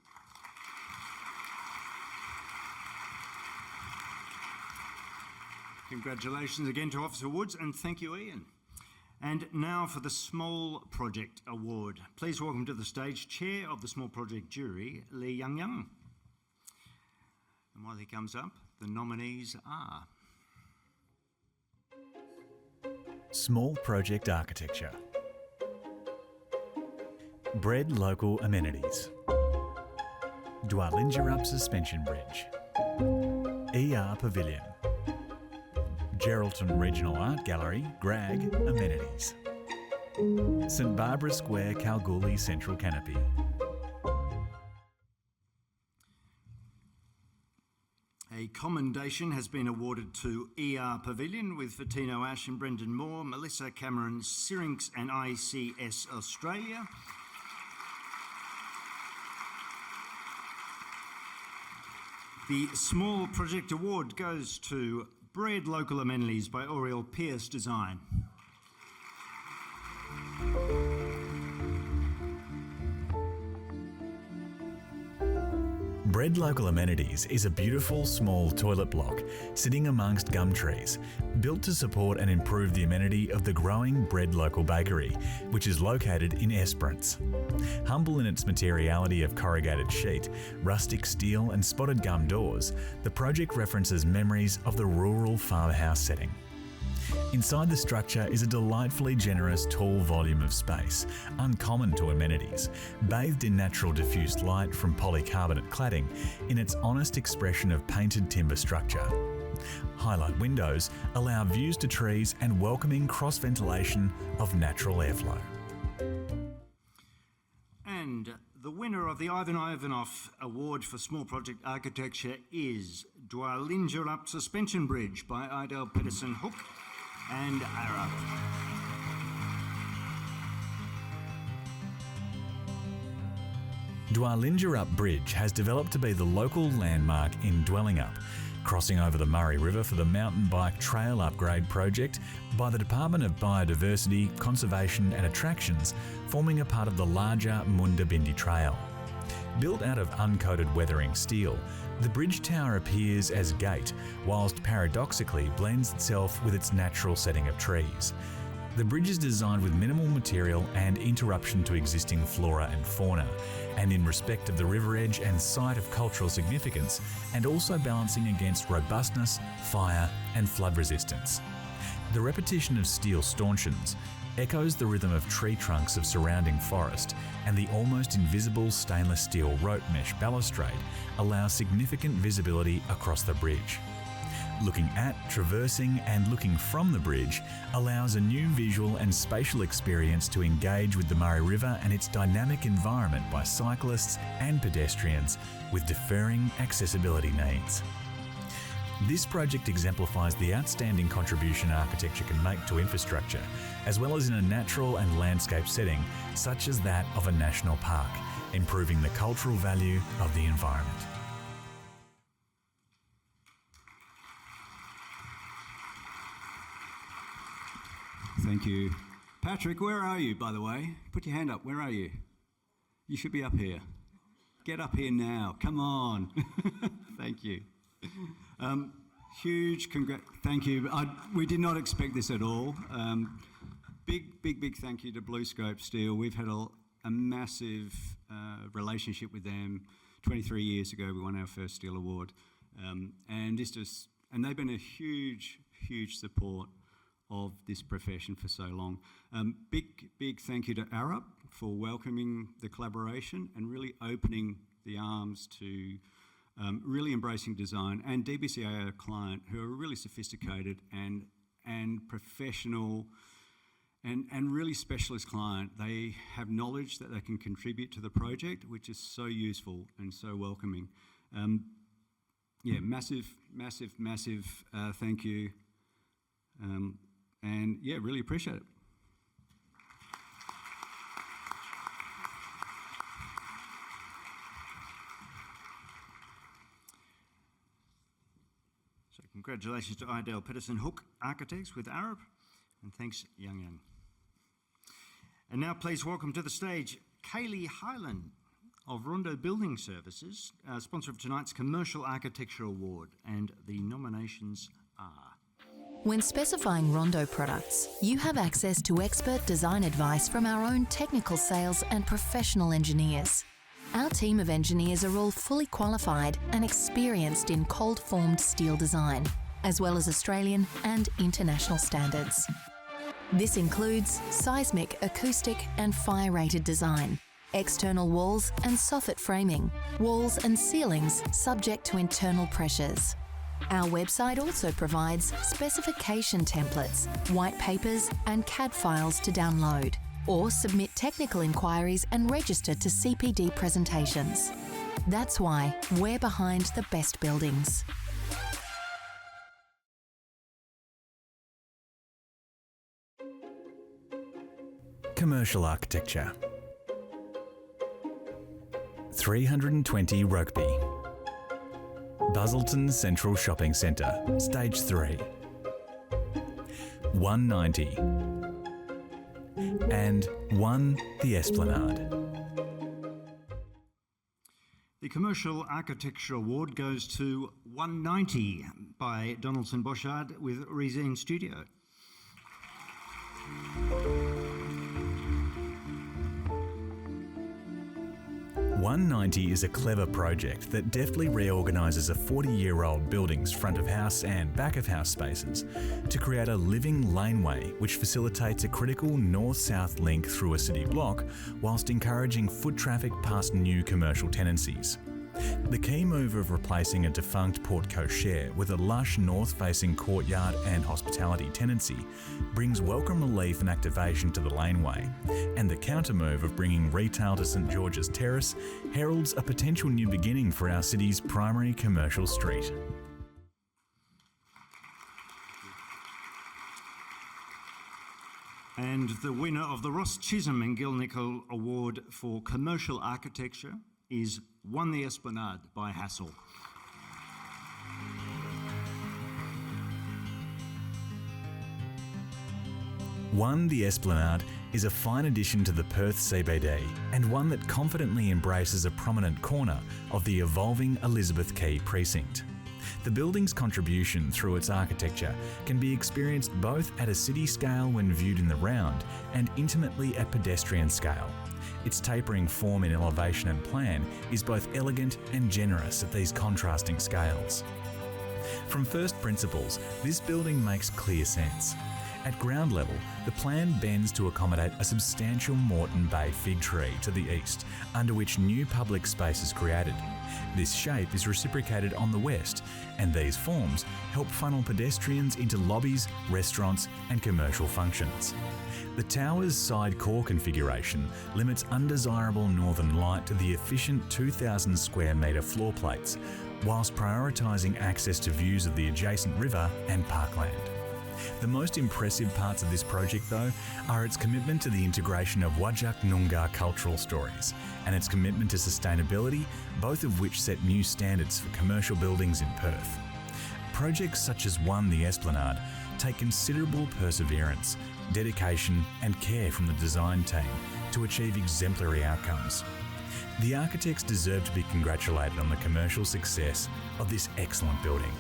Congratulations again to Officer Woods, and thank you, Ian. And now for the Small Project Award. Please welcome to the stage Chair of the Small Project Jury, Lee Young Young. And while he comes up, the nominees are... Small Project Architecture. Bread Local Amenities. Dwalingerup Suspension Bridge. ER Pavilion. Geraldton Regional Art Gallery, GRAG, Amenities. St Barbara Square, Kalgoorlie Central Canopy. A commendation has been awarded to ER Pavilion with Fatino Ash and Brendan Moore, Melissa Cameron, Syrinx and ICS Australia. The Small Project Award goes to Bread Local Amenities by Oriel Pierce Design. Bread Local Amenities is a beautiful small toilet block sitting amongst gum trees, built to support and improve the amenity of the growing Bread Local Bakery, which is located in Esperance. Humble in its materiality of corrugated sheet, rustic steel and spotted gum doors, the project references memories of the rural farmhouse setting. Inside the structure is a delightfully generous tall volume of space, uncommon to amenities, bathed in natural diffused light from polycarbonate cladding in its honest expression of painted timber structure. Highlight windows allow views to trees and welcoming cross-ventilation of natural airflow. And the winner of the Ivan Ivanov Award for Small Project Architecture is Dwalingerup Suspension Bridge by Idel Pedersen Hook and Arab. Dwalingerup Bridge has developed to be the local landmark in Dwellingup, crossing over the Murray River for the mountain bike trail upgrade project by the Department of Biodiversity, Conservation and Attractions, forming a part of the larger Munda Bindi Trail. Built out of uncoated weathering steel, the bridge tower appears as gate, whilst paradoxically blends itself with its natural setting of trees. The bridge is designed with minimal material and interruption to existing flora and fauna, and in respect of the river edge and site of cultural significance, and also balancing against robustness, fire and flood resistance. The repetition of steel stanchions echoes the rhythm of tree trunks of surrounding forest, and the almost invisible stainless steel rope mesh balustrade allows significant visibility across the bridge. Looking at, traversing and looking from the bridge allows a new visual and spatial experience to engage with the Murray River and its dynamic environment by cyclists and pedestrians with differing accessibility needs. This project exemplifies the outstanding contribution architecture can make to infrastructure, as well as in a natural and landscape setting such as that of a national park, improving the cultural value of the environment. Thank you. Patrick, where are you, by the way? Put your hand up. Where are you? You should be up here. Get up here now. Come on. Thank you. Thank you. We did not expect this at all. Big thank you to BlueScope Steel. We've had a massive relationship with them. 23 years ago, we won our first Steel Award. And they've been a huge support of this profession for so long. Big thank you to Arup for welcoming the collaboration and really opening the arms to really embracing design, and DBCA, our client, who are really sophisticated and professional and really specialist client. They have knowledge that they can contribute to the project, which is so useful and so welcoming. Massive thank you. And yeah, really appreciate it. So congratulations to Idale Peterson Hook Architects with Arup, and thanks Yang. And now please welcome to the stage Kaylee Hyland of Rondo Building Services, sponsor of tonight's Commercial Architecture Award, and the nominations are... When specifying Rondo products, you have access to expert design advice from our own technical sales and professional engineers. Our team of engineers are all fully qualified and experienced in cold-formed steel design, as well as Australian and international standards. This includes seismic, acoustic and fire-rated design, external walls and soffit framing, walls and ceilings subject to internal pressures. Our website also provides specification templates, white papers and CAD files to download, or submit technical inquiries and register to CPD presentations. That's why we're behind the best buildings. Commercial architecture. 320 Rugby. Busselton Central Shopping Centre, Stage 3. 190. And 1 The Esplanade. The Commercial Architecture Award goes to 190 by Donaldson Boschard with Resine Studio. .190 is a clever project that deftly reorganises a 40-year-old building's front of house and back of house spaces to create a living laneway which facilitates a critical north-south link through a city block whilst encouraging foot traffic past new commercial tenancies. The key move of replacing a defunct Port Cochere with a lush north-facing courtyard and hospitality tenancy brings welcome relief and activation to the laneway, and the counter move of bringing retail to St George's Terrace heralds a potential new beginning for our city's primary commercial street. And the winner of the Ross Chisholm and Gil Nicol Award for Commercial Architecture is 1 The Esplanade by Hassel. One The Esplanade is a fine addition to the Perth CBD and one that confidently embraces a prominent corner of the evolving Elizabeth Quay precinct. The building's contribution through its architecture can be experienced both at a city scale when viewed in the round and intimately at pedestrian scale. Its tapering form in elevation and plan is both elegant and generous at these contrasting scales. From first principles, this building makes clear sense. At ground level, the plan bends to accommodate a substantial Moreton Bay fig tree to the east, under which new public space is created. This shape is reciprocated on the west, and these forms help funnel pedestrians into lobbies, restaurants, and commercial functions. The tower's side core configuration limits undesirable northern light to the efficient 2,000 square metre floor plates, whilst prioritising access to views of the adjacent river and parkland. The most impressive parts of this project, though, are its commitment to the integration of Whadjuk Noongar cultural stories and its commitment to sustainability, both of which set new standards for commercial buildings in Perth. Projects such as One the Esplanade take considerable perseverance, dedication and care from the design team to achieve exemplary outcomes. The architects deserve to be congratulated on the commercial success of this excellent building.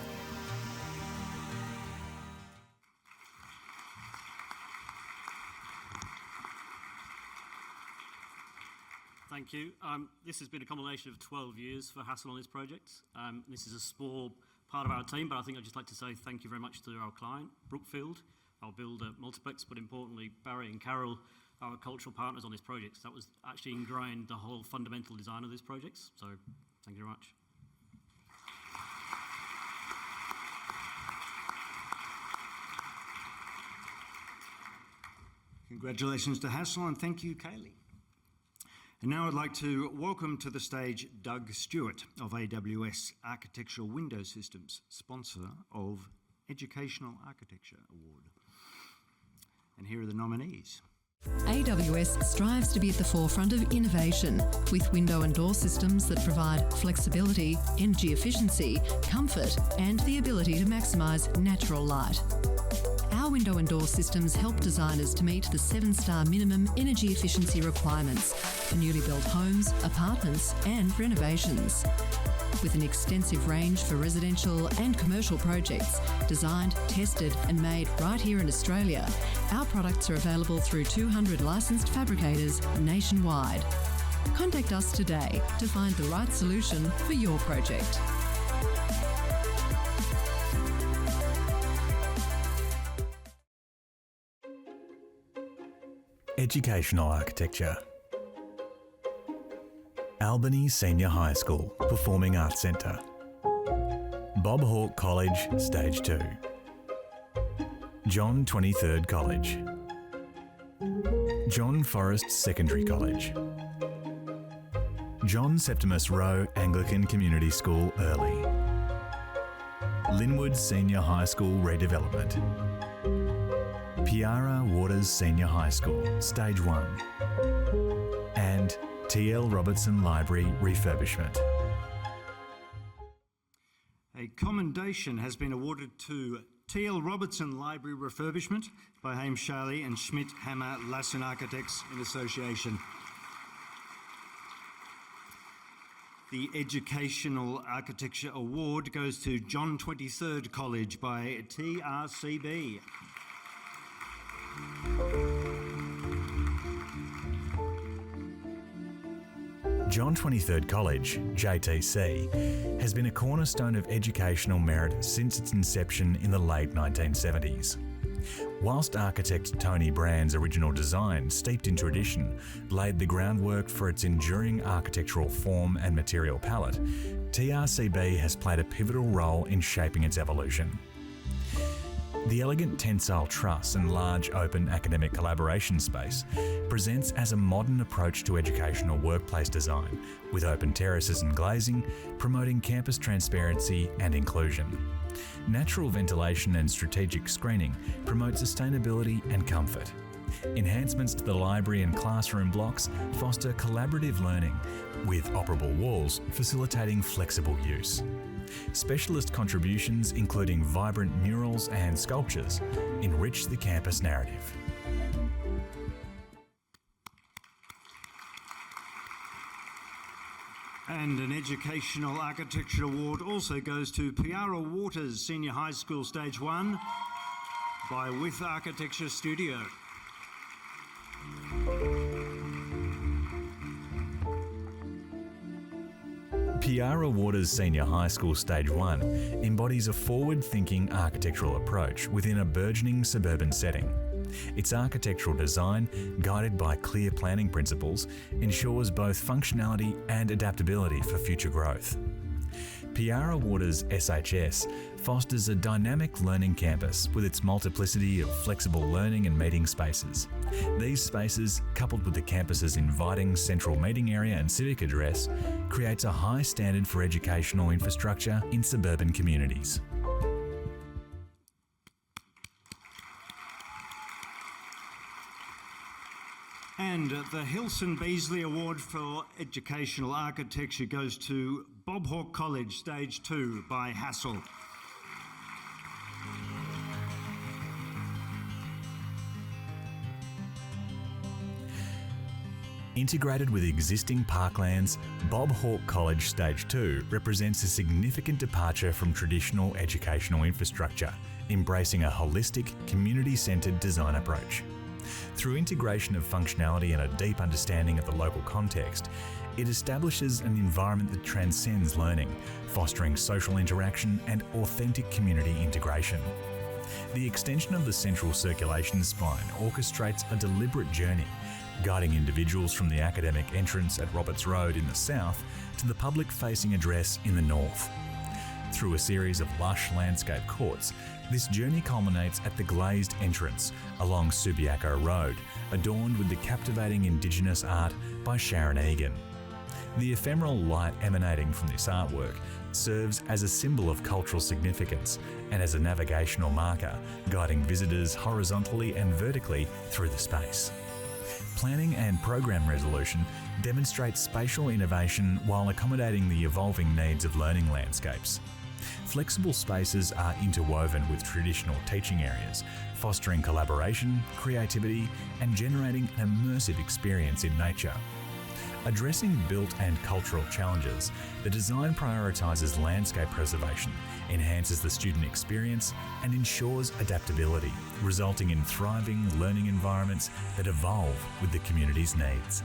Thank you. This has been a culmination of 12 years for Hassell on this project. This is a small part of our team, but I think I'd just like to say thank you very much to our client, Brookfield, our builder, Multiplex, but importantly, Barry and Carol, our cultural partners on this project. That was actually ingrained the whole fundamental design of this project. So thank you very much. Congratulations to Hassell and thank you, Kaylee. And now I'd like to welcome to the stage Doug Stewart of AWS Architectural Window Systems, sponsor of Educational Architecture Award. And here are the nominees. AWS strives to be at the forefront of innovation with window and door systems that provide flexibility, energy efficiency, comfort, and the ability to maximise natural light. Our window and door systems help designers to meet the 7-star minimum energy efficiency requirements for newly built homes, apartments, and renovations. With an extensive range for residential and commercial projects, designed, tested, and made right here in Australia, our products are available through 200 licensed fabricators nationwide. Contact us today to find the right solution for your project. Educational Architecture. Albany Senior High School Performing Arts Centre. Bob Hawke College Stage 2. John 23rd College. John Forrest Secondary College. John Septimus Rowe Anglican Community School Early. Linwood Senior High School Redevelopment. Piara Waters Senior High School Stage 1. And T.L. Robertson Library Refurbishment. A commendation has been awarded to T.L. Robertson Library Refurbishment by Haim Shaley and Schmidt Hammer Lassen Architects in Association. The Educational Architecture Award goes to John 23rd College by TRCB. John 23rd College, JTC, has been a cornerstone of educational merit since its inception in the late 1970s. Whilst architect Tony Brand's original design, steeped in tradition, laid the groundwork for its enduring architectural form and material palette, TRCB has played a pivotal role in shaping its evolution. The elegant tensile truss and large open academic collaboration space presents as a modern approach to educational workplace design, with open terraces and glazing, promoting campus transparency and inclusion. Natural ventilation and strategic screening promote sustainability and comfort. Enhancements to the library and classroom blocks foster collaborative learning, with operable walls facilitating flexible use. Specialist contributions, including vibrant murals and sculptures, enrich the campus narrative. And an Educational Architecture Award also goes to Piara Waters Senior High School Stage 1 by With Architecture Studio. Piara Waters Senior High School Stage 1 embodies a forward-thinking architectural approach within a burgeoning suburban setting. Its architectural design, guided by clear planning principles, ensures both functionality and adaptability for future growth. Piara Waters SHS fosters a dynamic learning campus with its multiplicity of flexible learning and meeting spaces. These spaces, coupled with the campus's inviting central meeting area and civic address, creates a high standard for educational infrastructure in suburban communities. And the Hilson Beasley Award for Educational Architecture goes to Bob Hawke College, Stage 2 by Hassel. Integrated with existing parklands, Bob Hawke College Stage 2 represents a significant departure from traditional educational infrastructure, embracing a holistic, community-centred design approach. Through integration of functionality and a deep understanding of the local context, it establishes an environment that transcends learning, fostering social interaction and authentic community integration. The extension of the central circulation spine orchestrates a deliberate journey, guiding individuals from the academic entrance at Roberts Road in the south to the public-facing address in the north. Through a series of lush landscape courts, this journey culminates at the glazed entrance along Subiaco Road, adorned with the captivating Indigenous art by Sharon Egan. The ephemeral light emanating from this artwork serves as a symbol of cultural significance and as a navigational marker, guiding visitors horizontally and vertically through the space. Planning and program resolution demonstrates spatial innovation while accommodating the evolving needs of learning landscapes. Flexible spaces are interwoven with traditional teaching areas, fostering collaboration, creativity, and generating an immersive experience in nature. Addressing built and cultural challenges, the design prioritises landscape preservation, enhances the student experience, and ensures adaptability, resulting in thriving learning environments that evolve with the community's needs.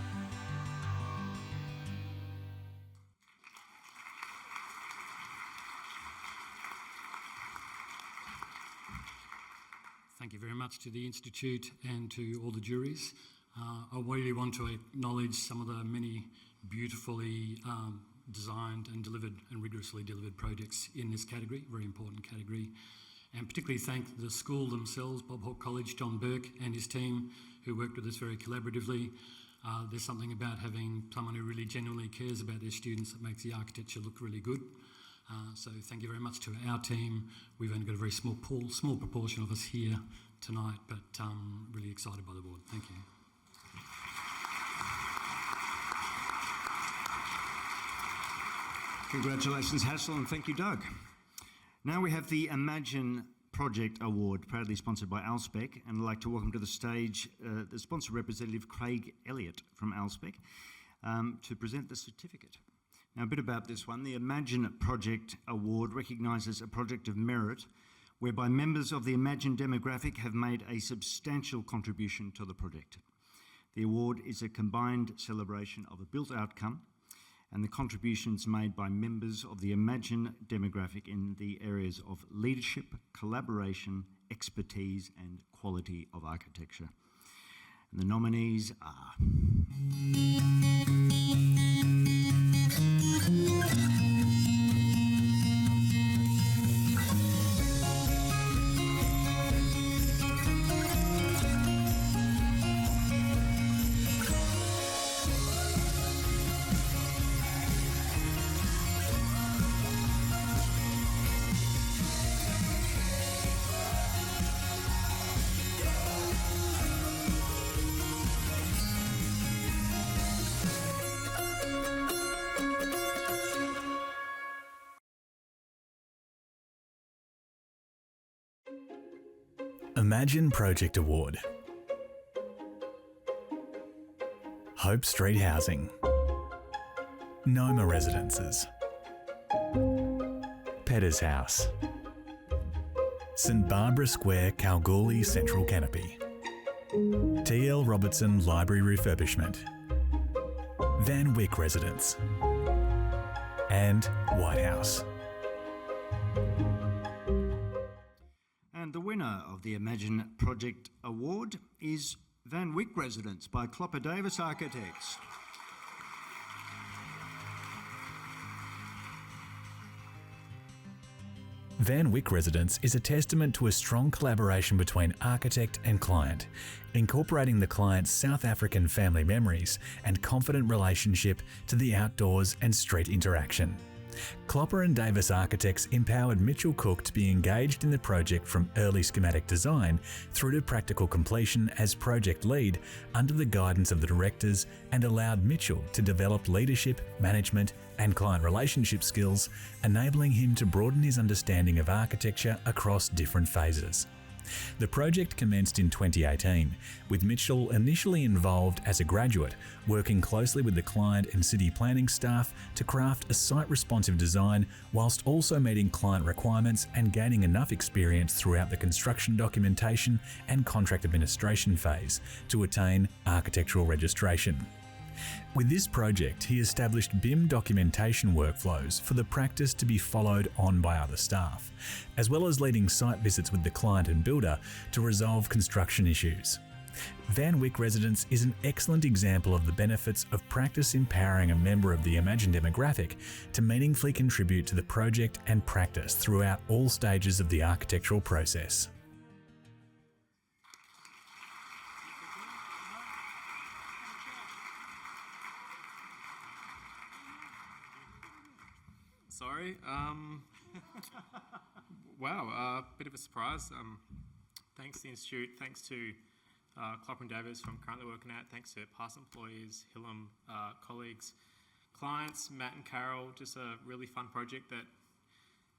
Thank you very much to the Institute and to all the juries. I really want to acknowledge some of the many beautifully designed and delivered and rigorously delivered projects in this category, very important category, and particularly thank the school themselves, Bob Hawke College, John Burke and his team, who worked with us very collaboratively. There's something about having someone who really genuinely cares about their students that makes the architecture look really good. So thank you very much to our team. We've only got a very small proportion of us here tonight, but really excited by the board. Thank you. Congratulations, Hassel, and thank you, Doug. Now we have the Imagine Project Award, proudly sponsored by Alspec, and I'd like to welcome to the stage the sponsor representative, Craig Elliott from Alspec, to present the certificate. Now, a bit about this one. The Imagine Project Award recognises a project of merit whereby members of the Imagine demographic have made a substantial contribution to the project. The award is a combined celebration of a built outcome and the contributions made by members of the Imagine demographic in the areas of leadership, collaboration, expertise and quality of architecture. And the nominees are... Imagine Project Award. Hope Street Housing. Noma Residences. Petters House. St Barbara Square Kalgoorlie Central Canopy. TL Robertson Library Refurbishment. Van Wyck Residence. and White House. And the winner of the Imagine Project Award is Van Wyck Residence by Clopper Davis Architects. Van Wyck Residence is a testament to a strong collaboration between architect and client, incorporating the client's South African family memories and confident relationship to the outdoors and street interaction. Clopper and Davis Architects empowered Mitchell Cook to be engaged in the project from early schematic design through to practical completion as project lead under the guidance of the directors, and allowed Mitchell to develop leadership, management and client relationship skills, enabling him to broaden his understanding of architecture across different phases. The project commenced in 2018, with Mitchell initially involved as a graduate, working closely with the client and city planning staff to craft a site-responsive design, whilst also meeting client requirements and gaining enough experience throughout the construction documentation and contract administration phase to attain architectural registration. With this project, he established BIM documentation workflows for the practice to be followed on by other staff, as well as leading site visits with the client and builder to resolve construction issues. Van Wyck Residence is an excellent example of the benefits of practice empowering a member of the Imagine demographic to meaningfully contribute to the project and practice throughout all stages of the architectural process. Sorry. Wow, bit of a surprise. Thanks to the Institute, thanks to Clopper and Davis from currently working at, thanks to past employees, Hillam colleagues, clients, Matt and Carol. Just a really fun project that,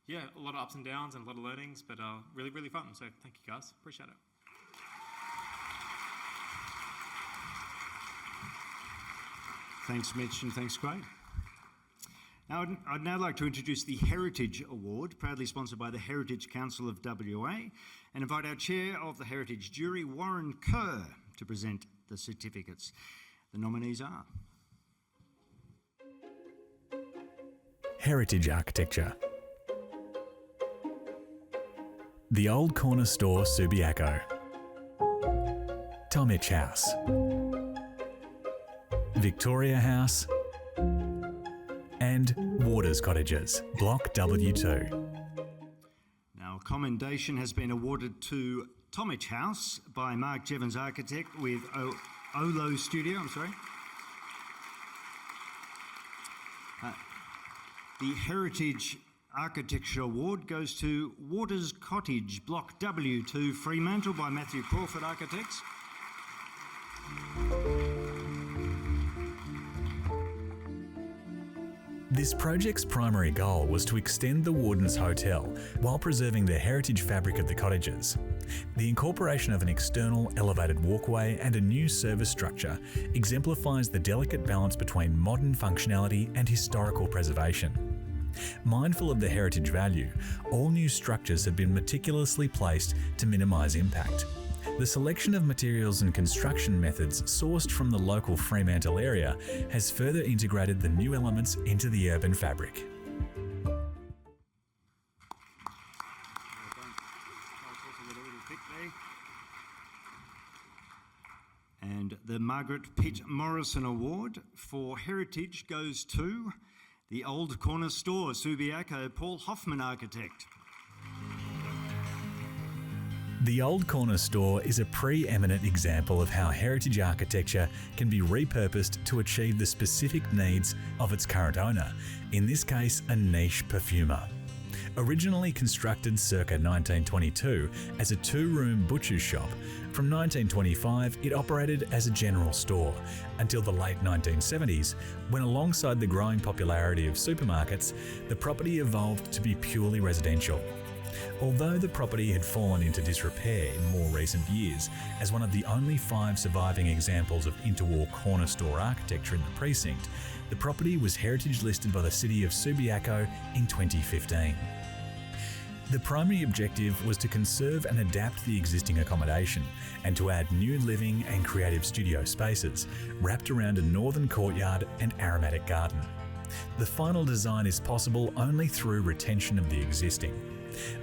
yeah, a lot of ups and downs and a lot of learnings, but really, really fun. So thank you guys, appreciate it. Thanks, Mitch, and thanks, Craig. Now, I'd now like to introduce the Heritage Award, proudly sponsored by the Heritage Council of WA, and invite our Chair of the Heritage Jury, Warren Kerr, to present the certificates. The nominees are Heritage Architecture. The Old Corner Store, Subiaco. Talmich House. Victoria House. And Waters Cottages, Block W2. Now, commendation has been awarded to Talmich House by Mark Jevons Architect with Olo Studio, The Heritage Architecture Award goes to Waters Cottage, Block W2, Fremantle by Matthew Crawford Architects. This project's primary goal was to extend the Warden's Hotel while preserving the heritage fabric of the cottages. The incorporation of an external elevated walkway and a new service structure exemplifies the delicate balance between modern functionality and historical preservation. Mindful of the heritage value, all new structures have been meticulously placed to minimise impact. The selection of materials and construction methods sourced from the local Fremantle area has further integrated the new elements into the urban fabric. And the Margaret Pitt Morrison Award for Heritage goes to the Old Corner Store, Subiaco, Paul Hoffman Architect. The Old Corner Store is a preeminent example of how heritage architecture can be repurposed to achieve the specific needs of its current owner, in this case a niche perfumer. Originally constructed circa 1922 as a two-room butcher's shop, from 1925 it operated as a general store until the late 1970s, when alongside the growing popularity of supermarkets, the property evolved to be purely residential. Although the property had fallen into disrepair in more recent years, as one of the only 5 surviving examples of interwar corner store architecture in the precinct, the property was heritage listed by the city of Subiaco in 2015. The primary objective was to conserve and adapt the existing accommodation and to add new living and creative studio spaces wrapped around a northern courtyard and aromatic garden. The final design is possible only through retention of the existing.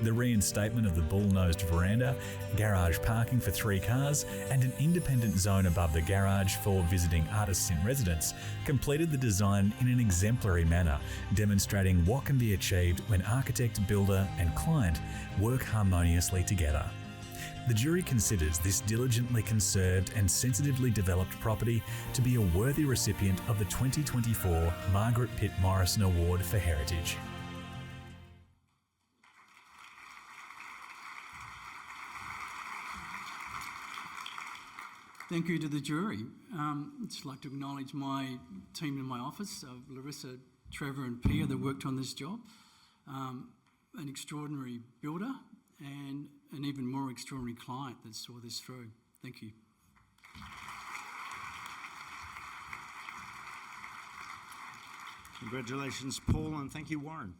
The reinstatement of the bull-nosed veranda, garage parking for 3 cars, and an independent zone above the garage for visiting artists in residence completed the design in an exemplary manner, demonstrating what can be achieved when architect, builder, and client work harmoniously together. The jury considers this diligently conserved and sensitively developed property to be a worthy recipient of the 2024 Margaret Pitt Morrison Award for Heritage. Thank you to the jury. I'd just like to acknowledge my team in my office, Larissa, Trevor and Pia that worked on this job, an extraordinary builder and an even more extraordinary client that saw this through. Thank you. Congratulations, Paul, and thank you, Warren.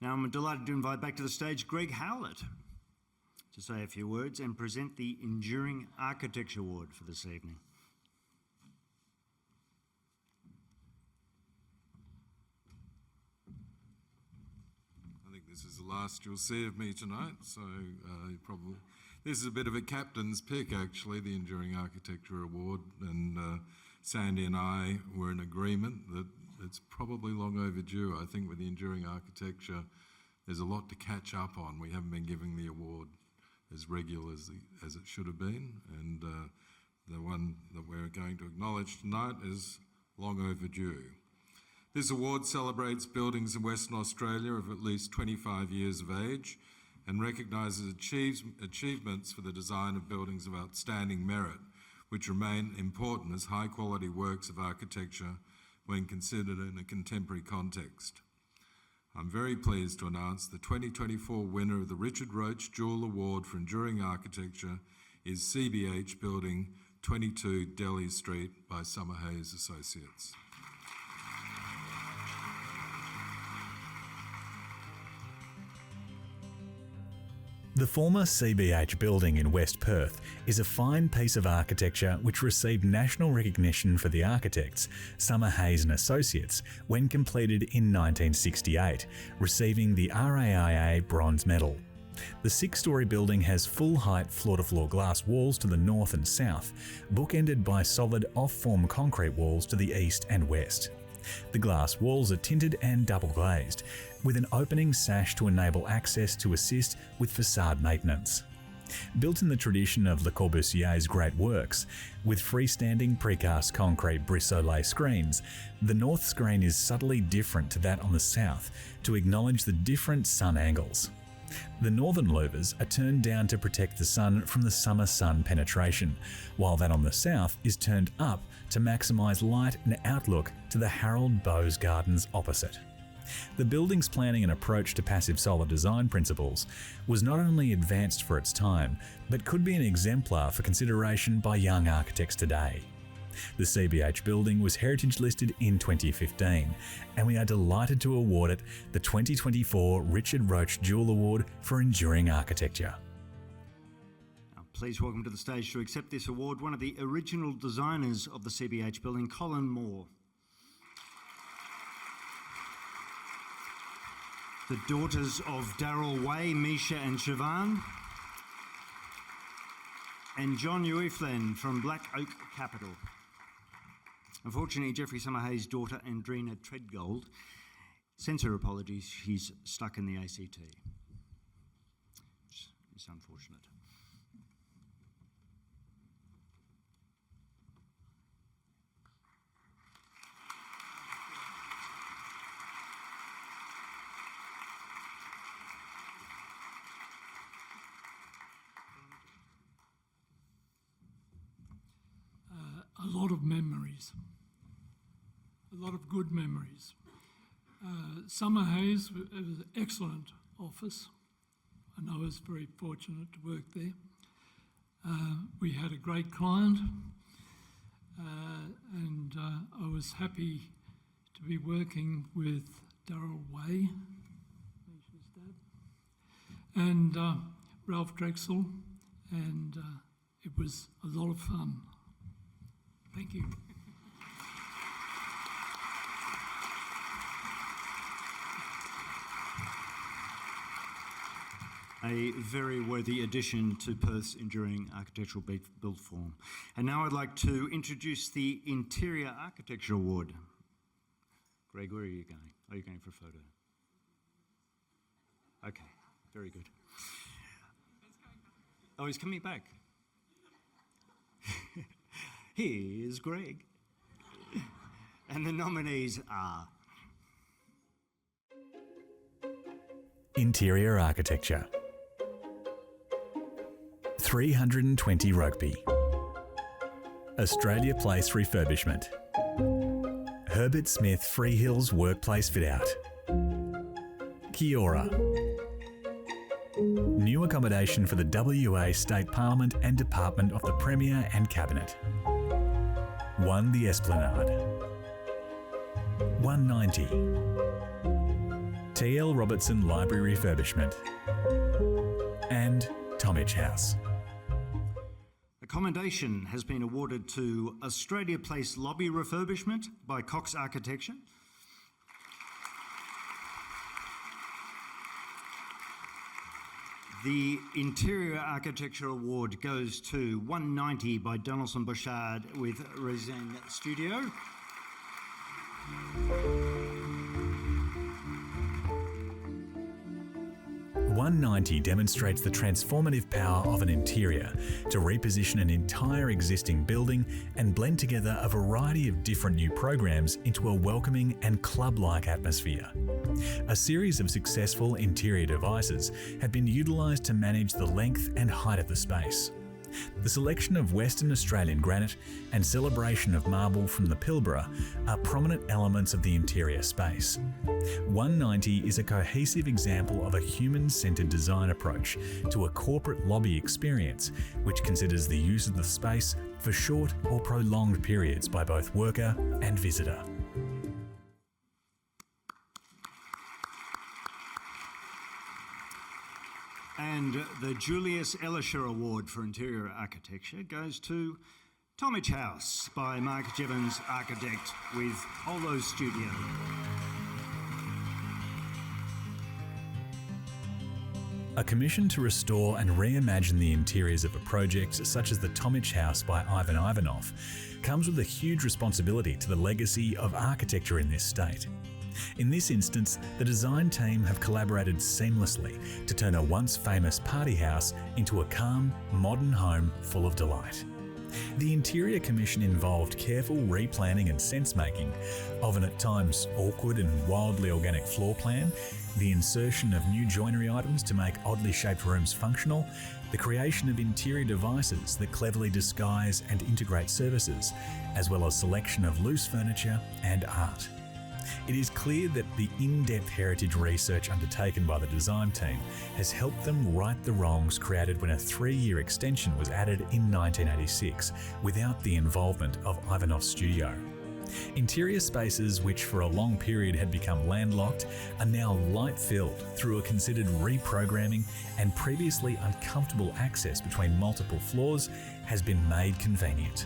Now I'm delighted to invite back to the stage Greg Howlett to say a few words and present the Enduring Architecture Award for this evening. I think this is the last you'll see of me tonight, so probably this is a bit of a captain's pick, actually, the Enduring Architecture Award, and Sandy and I were in agreement that it's probably long overdue. I think with the Enduring Architecture, there's a lot to catch up on. We haven't been giving the award as regular as it should have been, and the one that we're going to acknowledge tonight is long overdue. This award celebrates buildings in Western Australia of at least 25 years of age and recognises achievements for the design of buildings of outstanding merit, which remain important as high-quality works of architecture when considered in a contemporary context. I'm very pleased to announce the 2024 winner of the Richard Roach Jewell Award for Enduring Architecture is CBH Building 22 Delhi Street by Summerhays Associates. The former CBH building in West Perth is a fine piece of architecture which received national recognition for the architects, Summerhays and Associates, when completed in 1968, receiving the RAIA Bronze Medal. The 6-storey building has full-height floor-to-floor glass walls to the north and south, bookended by solid off-form concrete walls to the east and west. The glass walls are tinted and double-glazed, with an opening sash to enable access to assist with facade maintenance. Built in the tradition of Le Corbusier's great works, with freestanding precast concrete brise-soleil screens, the north screen is subtly different to that on the south to acknowledge the different sun angles. The northern louvers are turned down to protect the sun from the summer sun penetration, while that on the south is turned up to maximise light and outlook to the Harold Bowes Gardens opposite. The building's planning and approach to passive solar design principles was not only advanced for its time, but could be an exemplar for consideration by young architects today. The CBH building was heritage listed in 2015, and we are delighted to award it the 2024 Richard Roach Jewell Award for Enduring Architecture. Now, please welcome to the stage to accept this award one of the original designers of the CBH building, Colin Moore. The daughters of Daryl Way, Misha and Siobhan, and John Uiflen from Black Oak Capital. Unfortunately, Jeffrey Summerhays' daughter, Andrina Treadgold, sends her apologies. She's stuck in the ACT. It's unfortunate. A lot of memories, a lot of good memories. Summerhays was an excellent office, and I was very fortunate to work there. We had a great client, and I was happy to be working with Daryl Way, Misha's dad, and Ralph Drexel, and it was a lot of fun. Thank you. a very worthy addition to Perth's enduring architectural built form. And now I'd like to introduce the Interior Architecture Award. Greg, where are you going? Are you going for a photo? Okay, very good. Oh, he's coming back. Here's Greg. And the nominees are Interior Architecture, 320 Rugby, Australia Place Refurbishment, Herbert Smith Freehills Workplace Fit Out, Kiora, new accommodation for the WA State Parliament and Department of the Premier and Cabinet, One the Esplanade, 190, TL Robertson Library Refurbishment, and Tomich House. A commendation has been awarded to Australia Place Lobby Refurbishment by Cox Architecture. The Interior Architecture Award goes to 190 by Donaldson Bouchard with Rosen Studio. $190 demonstrates the transformative power of an interior to reposition an entire existing building and blend together a variety of different new programs into a welcoming and club-like atmosphere. A series of successful interior devices have been utilised to manage the length and height of the space. The selection of Western Australian granite and celebration of marble from the Pilbara are prominent elements of the interior space. 190 is a cohesive example of a human-centred design approach to a corporate lobby experience which considers the use of the space for short or prolonged periods by both worker and visitor. And the Julius Elisher Award for Interior Architecture goes to Tomich House by Mark Jevons Architect with Holo Studio. A commission to restore and reimagine the interiors of a project such as the Tomich House by Ivan Ivanov comes with a huge responsibility to the legacy of architecture in this state. In this instance, the design team have collaborated seamlessly to turn a once famous party house into a calm, modern home full of delight. The Interior Commission involved careful replanning and sense-making of an at times awkward and wildly organic floor plan, the insertion of new joinery items to make oddly shaped rooms functional, the creation of interior devices that cleverly disguise and integrate services, as well as selection of loose furniture and art. It is clear that the in-depth heritage research undertaken by the design team has helped them right the wrongs created when a 3-year extension was added in 1986 without the involvement of Ivanov's studio. Interior spaces which for a long period had become landlocked are now light-filled through a considered reprogramming, and previously uncomfortable access between multiple floors has been made convenient.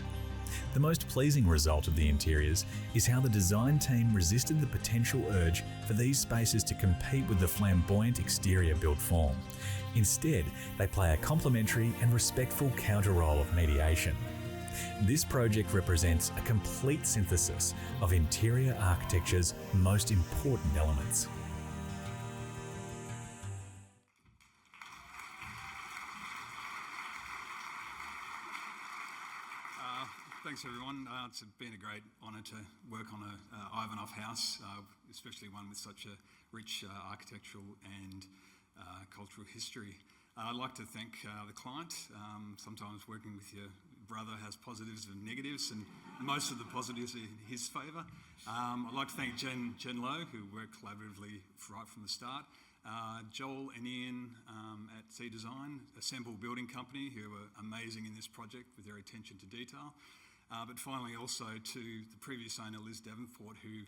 The most pleasing result of the interiors is how the design team resisted the potential urge for these spaces to compete with the flamboyant exterior built form. Instead, they play a complementary and respectful counter-role of mediation. This project represents a complete synthesis of interior architecture's most important elements. Thanks everyone. It's been a great honour to work on a Ivanov house, especially one with such a rich architectural and cultural history. I'd like to thank the client. Sometimes working with your brother has positives and negatives, and most of the positives are in his favour. I'd like to thank Jen Lowe, who worked collaboratively right from the start. Joel and Ian at C Design, Assemble Building Company, who were amazing in this project with their attention to detail. But finally also to the previous owner, Liz Davenport, who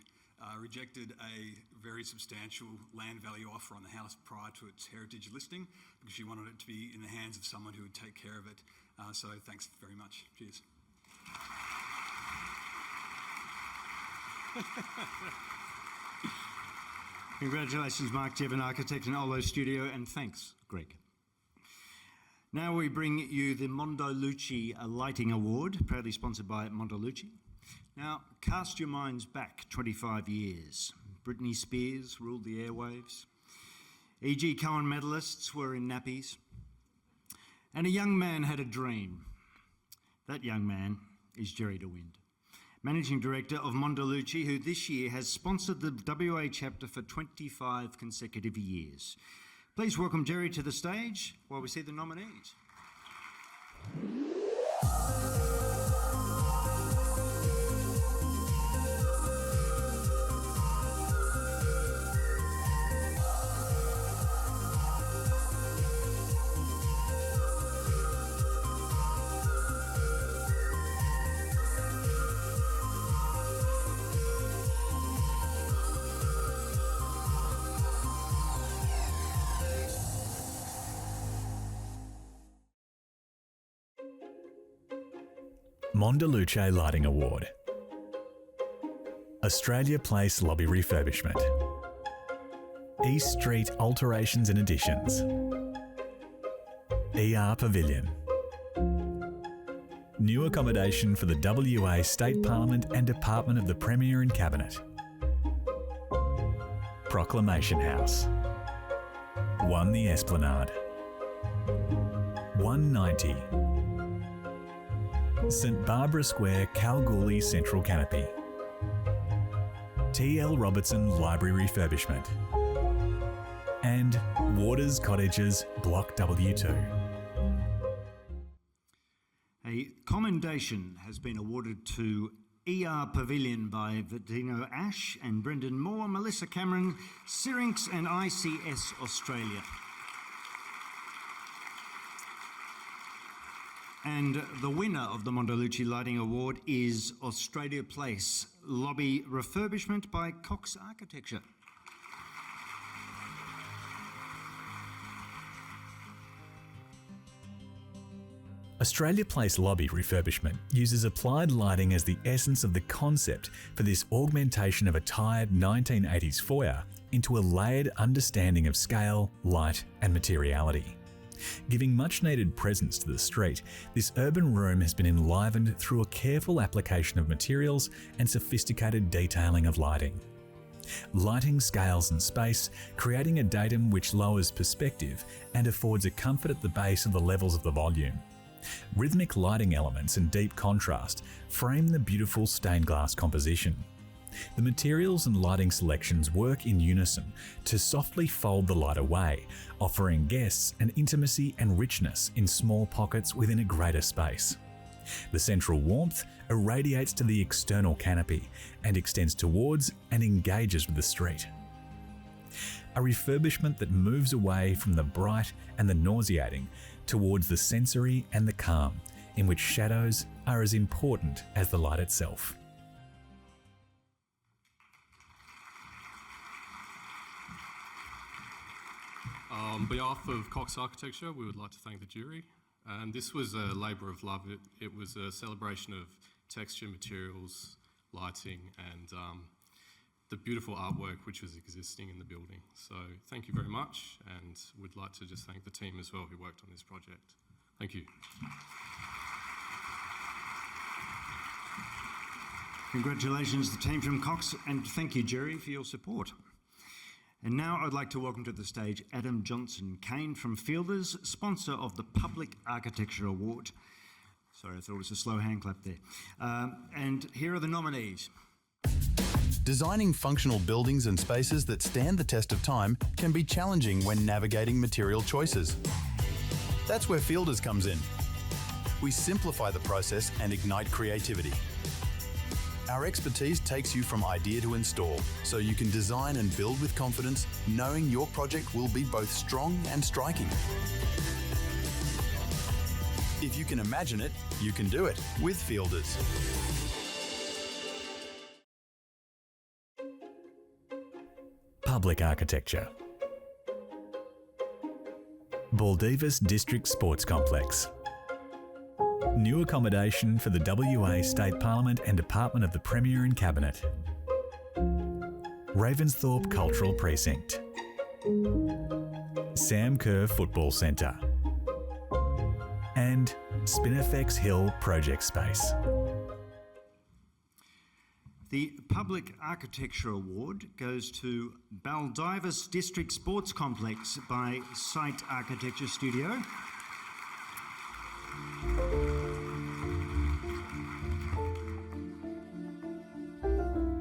rejected a very substantial land value offer on the house prior to its heritage listing because she wanted it to be in the hands of someone who would take care of it. So thanks very much. Cheers. Congratulations, Mark Jevon Architect and Olo Studio, and thanks, Greg. Now we bring you the Mondolucci Lighting Award, proudly sponsored by Mondolucci. Now, cast your minds back 25 years. Britney Spears ruled the airwaves. E.G. Cohen medalists were in nappies. And a young man had a dream. That young man is Jerry DeWind, Managing Director of Mondolucci, who this year has sponsored the WA chapter for 25 consecutive years. Please welcome Jerry to the stage while we see the nominees. Mondolucci Lighting Award. Australia Place Lobby Refurbishment. East Street Alterations and Additions. ER Pavilion. New accommodation for the WA State Parliament and Department of the Premier and Cabinet. Proclamation House. 1 The Esplanade. 190. St Barbara Square Kalgoorlie Central Canopy. T.L. Robertson Library Refurbishment. And Waters Cottages Block W2. A commendation has been awarded to ER Pavilion by Vittino Ash and Brendan Moore, Melissa Cameron, Syrinx and ICS Australia. And the winner of the Mondolucci Lighting Award is Australia Place Lobby Refurbishment by Cox Architecture. Australia Place Lobby Refurbishment uses applied lighting as the essence of the concept for this augmentation of a tired 1980s foyer into a layered understanding of scale, light and materiality. Giving much needed presence to the street, this urban room has been enlivened through a careful application of materials and sophisticated detailing of lighting. Lighting scales and space, creating a datum which lowers perspective and affords a comfort at the base of the levels of the volume. Rhythmic lighting elements and deep contrast frame the beautiful stained glass composition. The materials and lighting selections work in unison to softly fold the light away, offering guests an intimacy and richness in small pockets within a greater space. The central warmth irradiates to the external canopy and extends towards and engages with the street. A refurbishment that moves away from the bright and the nauseating towards the sensory and the calm, in which shadows are as important as the light itself. On behalf of Cox Architecture, we would like to thank the jury. And this was a labour of love. It was a celebration of texture, materials, lighting, and the beautiful artwork which was existing in the building. So thank you very much, and we'd like to just thank the team as well who worked on this project. Thank you. Congratulations to the team from Cox, and thank you, Jerry, for your support. And now I'd like to welcome to the stage Adam Johnson Kane from Fielders, sponsor of the Public Architecture Award. Sorry, I thought it was a slow hand clap there. And here are the nominees. Designing functional buildings and spaces that stand the test of time can be challenging when navigating material choices. That's where Fielders comes in. We simplify the process and ignite creativity. Our expertise takes you from idea to install, so you can design and build with confidence, knowing your project will be both strong and striking. If you can imagine it, you can do it with Fielders. Public Architecture. Baldivis District Sports Complex. New accommodation for the WA State Parliament and Department of the Premier and Cabinet. Ravensthorpe Cultural Precinct. Sam Kerr Football Centre. and Spinifex Hill Project Space. The Public Architecture Award goes to Baldivis District Sports Complex by Site Architecture Studio.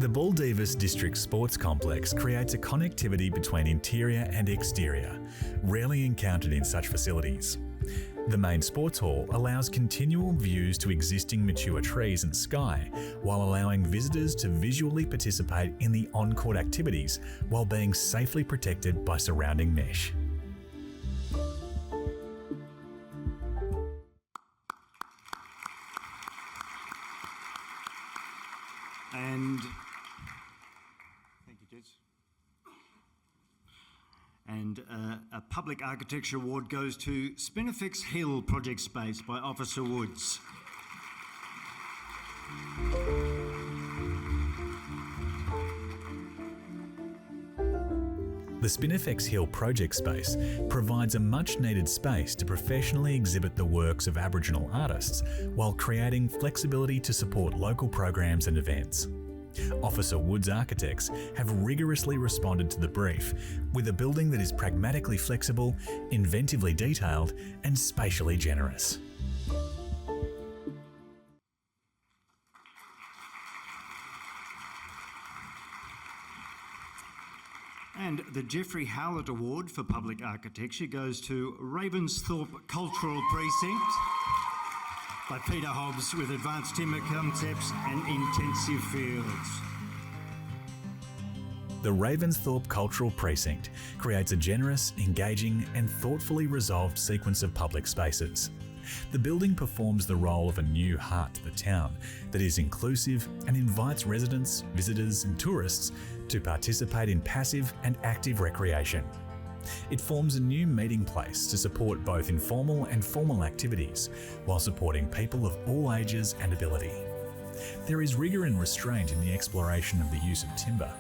The Baldivis District Sports Complex creates a connectivity between interior and exterior, rarely encountered in such facilities. The main sports hall allows continual views to existing mature trees and sky, while allowing visitors to visually participate in the on-court activities while being safely protected by surrounding mesh. And thank you, Jess. And a Public Architecture Award goes to Spinifex Hill Project Space by Officer Woods. The Spinifex Hill Project Space provides a much-needed space to professionally exhibit the works of Aboriginal artists while creating flexibility to support local programs and events. Officer Woods Architects have rigorously responded to the brief with a building that is pragmatically flexible, inventively detailed, and spatially generous. And the Geoffrey Howlett Award for Public Architecture goes to Ravensthorpe Cultural Precinct by Peter Hobbs with Advanced Timber Concepts and Intensive Fields. The Ravensthorpe Cultural Precinct creates a generous, engaging and thoughtfully resolved sequence of public spaces. The building performs the role of a new heart to the town that is inclusive and invites residents, visitors and tourists to participate in passive and active recreation. It forms a new meeting place to support both informal and formal activities while supporting people of all ages and ability. There is rigour and restraint in the exploration of the use of timber,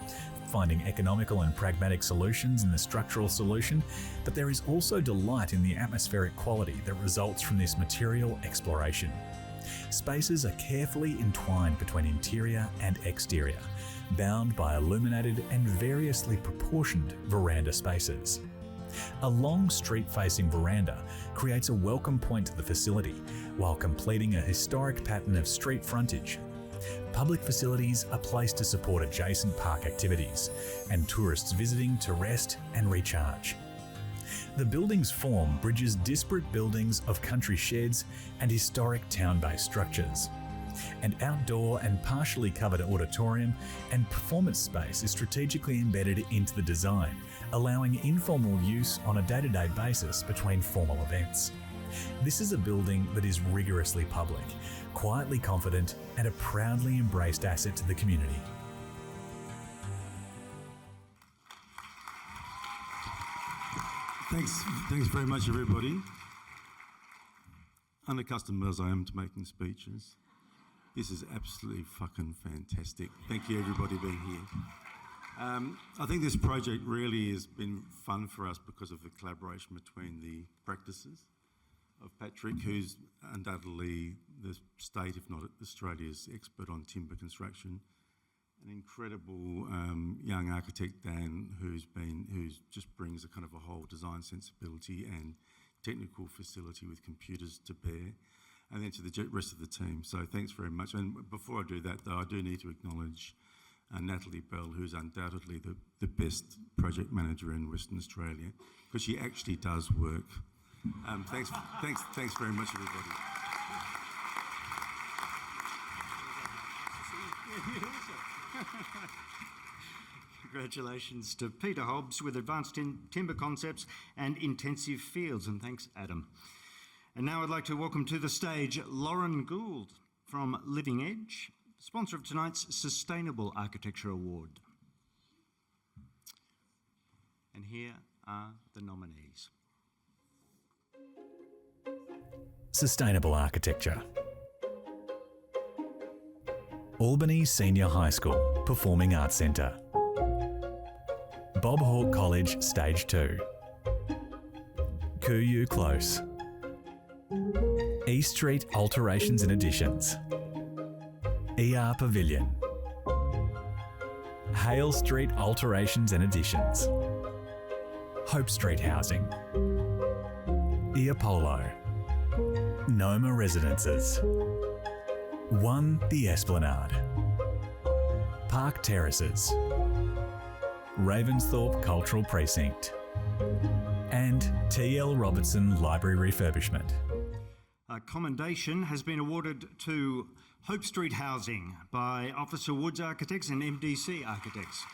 finding economical and pragmatic solutions in the structural solution, but there is also delight in the atmospheric quality that results from this material exploration. Spaces are carefully entwined between interior and exterior, bound by illuminated and variously proportioned veranda spaces. A long street-facing veranda creates a welcome point to the facility while completing a historic pattern of street frontage. Public facilities are placed to support adjacent park activities and tourists visiting to rest and recharge. The building's form bridges disparate buildings of country sheds and historic town-based structures. An outdoor and partially covered auditorium and performance space is strategically embedded into the design, allowing informal use on a day-to-day basis between formal events. This is a building that is rigorously public, quietly confident, and a proudly embraced asset to the community. Thanks very much, everybody. Unaccustomed as I am to making speeches, this is absolutely fucking fantastic. Thank you, everybody, being here. I think this project really has been fun for us because of the collaboration between the practices of Patrick, who's undoubtedly the state, if not Australia's expert on timber construction, an incredible young architect, Dan, who just brings a kind of a whole design sensibility and technical facility with computers to bear, and then to the rest of the team. So thanks very much. And before I do that, though, I do need to acknowledge Natalie Bell, who's undoubtedly the best project manager in Western Australia, because she actually does work. Thanks very much, everybody. Congratulations to Peter Hobbs with Advanced Timber Concepts and Intensive Fields, and thanks, Adam. And now I'd like to welcome to the stage Lauren Gould from Living Edge, sponsor of tonight's Sustainable Architecture Award. And here are the nominees. Sustainable Architecture. Albany Senior High School Performing Arts Centre. Bob Hawke College Stage 2. Kuyu Close. E Street Alterations and Additions, ER Pavilion, Hale Street Alterations and Additions, Hope Street Housing, Eapolo, Noma Residences, 1 The Esplanade, Park Terraces, Ravensthorpe Cultural Precinct, and TL Robertson Library Refurbishment. A commendation has been awarded to Hope Street Housing by Officer Woods Architects and MDC Architects.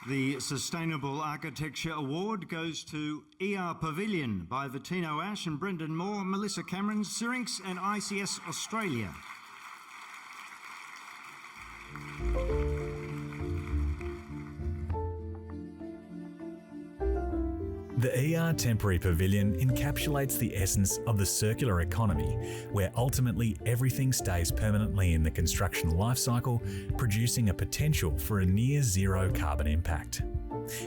The Sustainable Architecture Award goes to ER Pavilion by Vitino Ash and Brendan Moore, Melissa Cameron, Syrinx and ICS Australia. The ER Temporary Pavilion encapsulates the essence of the circular economy, where ultimately everything stays permanently in the construction life cycle, producing a potential for a near zero carbon impact.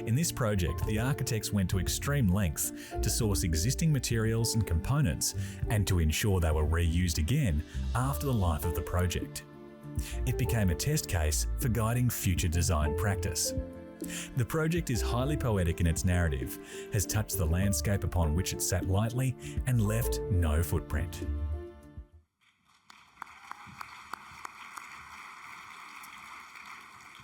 In this project, the architects went to extreme lengths to source existing materials and components and to ensure they were reused again after the life of the project. It became a test case for guiding future design practice. The project is highly poetic in its narrative, has touched the landscape upon which it sat lightly and left no footprint.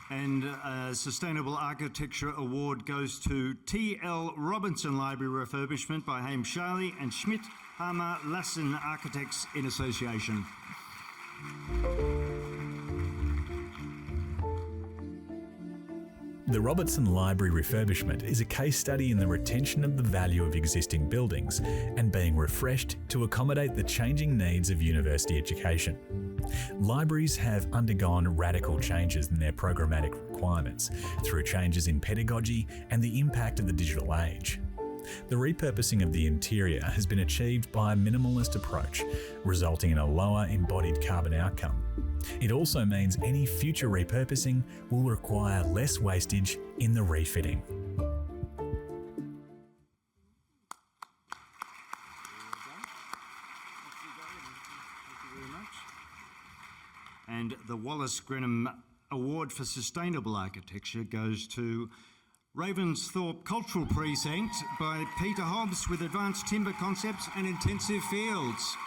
And a Sustainable Architecture Award goes to TL Robinson Library Refurbishment by Haim Sharley and Schmidt Hammer Lassen Architects in Association. The Robertson Library refurbishment is a case study in the retention of the value of existing buildings and being refreshed to accommodate the changing needs of university education. Libraries have undergone radical changes in their programmatic requirements through changes in pedagogy and the impact of the digital age. The repurposing of the interior has been achieved by a minimalist approach, resulting in a lower embodied carbon outcome. It also means any future repurposing will require less wastage in the refitting. And the Wallace Grenham Award for Sustainable Architecture goes to Ravensthorpe Cultural Precinct by Peter Hobbs with Advanced Timber Concepts and Intensive Fields.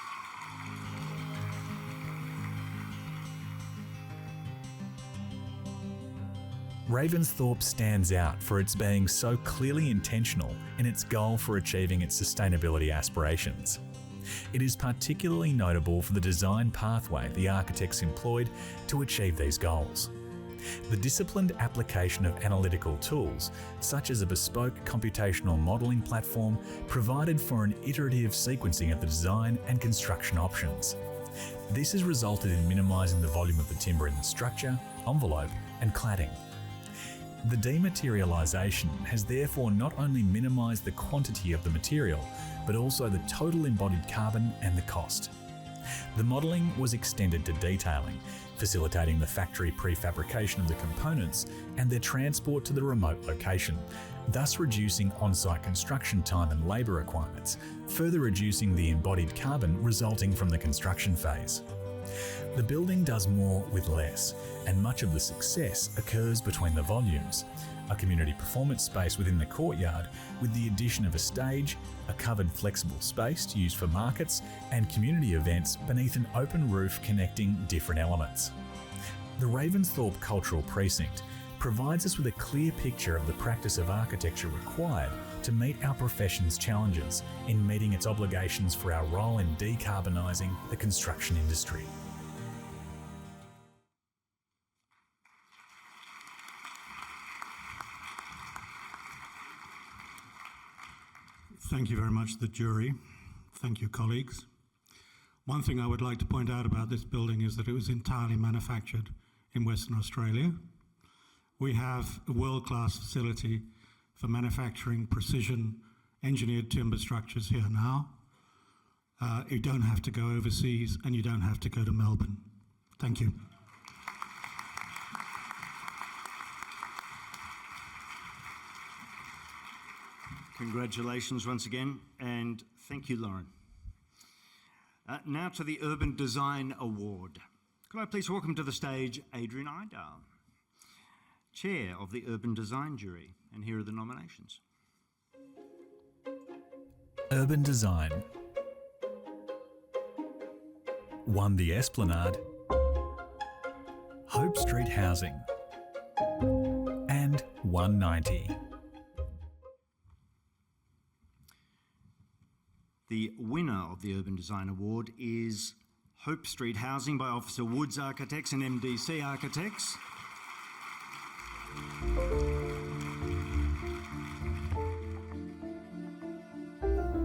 Ravensthorpe stands out for its being so clearly intentional in its goal for achieving its sustainability aspirations. It is particularly notable for the design pathway the architects employed to achieve these goals. The disciplined application of analytical tools, such as a bespoke computational modelling platform, provided for an iterative sequencing of the design and construction options. This has resulted in minimising the volume of the timber in the structure, envelope and cladding. The dematerialisation has therefore not only minimised the quantity of the material, but also the total embodied carbon and the cost. The modelling was extended to detailing, facilitating the factory prefabrication of the components and their transport to the remote location, thus reducing on-site construction time and labour requirements, further reducing the embodied carbon resulting from the construction phase. The building does more with less, and much of the success occurs between the volumes. A community performance space within the courtyard with the addition of a stage, a covered flexible space used for markets and community events beneath an open roof connecting different elements. The Ravensthorpe Cultural Precinct provides us with a clear picture of the practice of architecture required to meet our profession's challenges in meeting its obligations for our role in decarbonising the construction industry. Thank you very much, the jury. Thank you, colleagues. One thing I would like to point out about this building is that it was entirely manufactured in Western Australia. We have a world-class facility for manufacturing precision engineered timber structures here now. You don't have to go overseas and you don't have to go to Melbourne. Thank you. Congratulations once again, and thank you, Lauren. Now to the Urban Design Award. Could I please welcome to the stage Adrian Idale, Chair of the Urban Design Jury, and here are the nominations. Urban Design won the Esplanade, Hope Street Housing, and 190. The winner of the Urban Design Award is Hope Street Housing by Officer Woods Architects and MDC Architects.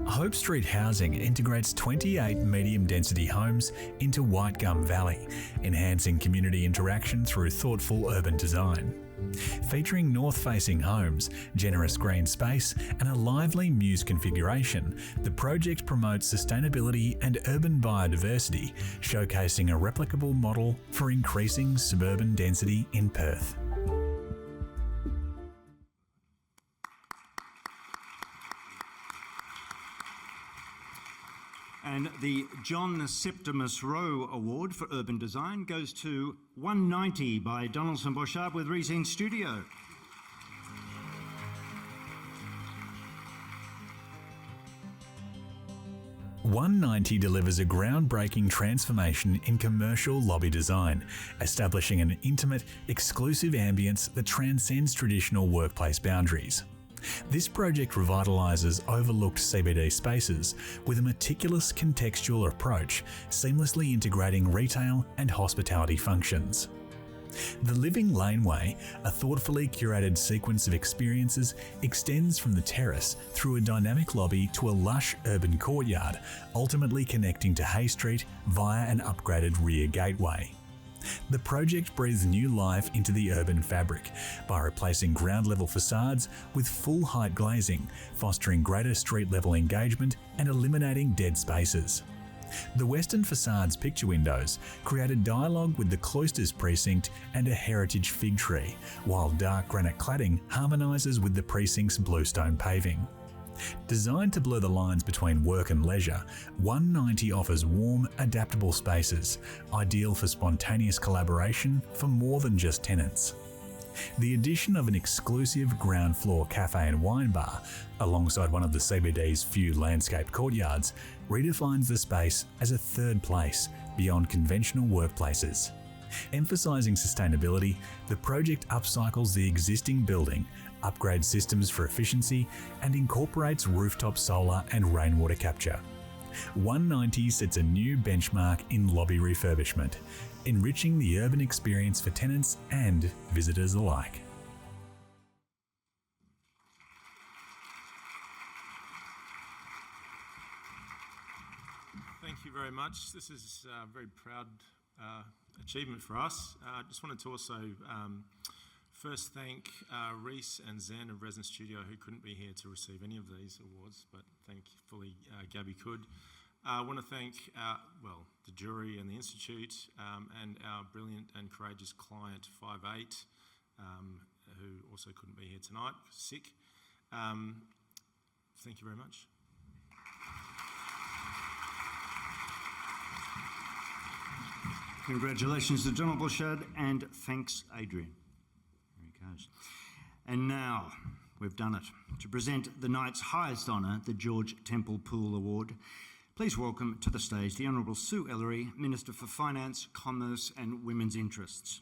Hope Street Housing integrates 28 medium-density homes into White Gum Valley, enhancing community interaction through thoughtful urban design. Featuring north-facing homes, generous green space and a lively mews configuration, the project promotes sustainability and urban biodiversity, showcasing a replicable model for increasing suburban density in Perth. And the John Septimus Rowe Award for Urban Design goes to 190 by Donaldson Boshard with Resine Studio. "190 delivers a groundbreaking transformation in commercial lobby design, establishing an intimate, exclusive ambience that transcends traditional workplace boundaries. This project revitalises overlooked CBD spaces with a meticulous contextual approach, seamlessly integrating retail and hospitality functions. The Living Laneway, a thoughtfully curated sequence of experiences, extends from the terrace through a dynamic lobby to a lush urban courtyard, ultimately connecting to Hay Street via an upgraded rear gateway. The project breathes new life into the urban fabric by replacing ground-level facades with full-height glazing, fostering greater street-level engagement and eliminating dead spaces. The western facade's picture windows create a dialogue with the Cloisters precinct and a heritage fig tree, while dark granite cladding harmonises with the precinct's bluestone paving. Designed to blur the lines between work and leisure, 190 offers warm, adaptable spaces, ideal for spontaneous collaboration for more than just tenants. The addition of an exclusive ground floor cafe and wine bar, alongside one of the CBD's few landscaped courtyards, redefines the space as a third place beyond conventional workplaces. Emphasising sustainability, the project upcycles the existing building, upgrades systems for efficiency, and incorporates rooftop solar and rainwater capture. 190 sets a new benchmark in lobby refurbishment, enriching the urban experience for tenants and visitors alike. Thank you very much. This is a very proud achievement for us. I just wanted to also first thank Reese and Zen of Resin Studio, who couldn't be here to receive any of these awards, but thankfully Gabby could. I want to thank the jury and the Institute, and our brilliant and courageous client 58, who also couldn't be here tonight, sick. Thank you very much. Congratulations to Donald Boshard, and thanks, Adrian. There he goes. And now, we've done it. To present the night's highest honour, the George Temple Poole Award, please welcome to the stage the Honourable Sue Ellery, Minister for Finance, Commerce and Women's Interests.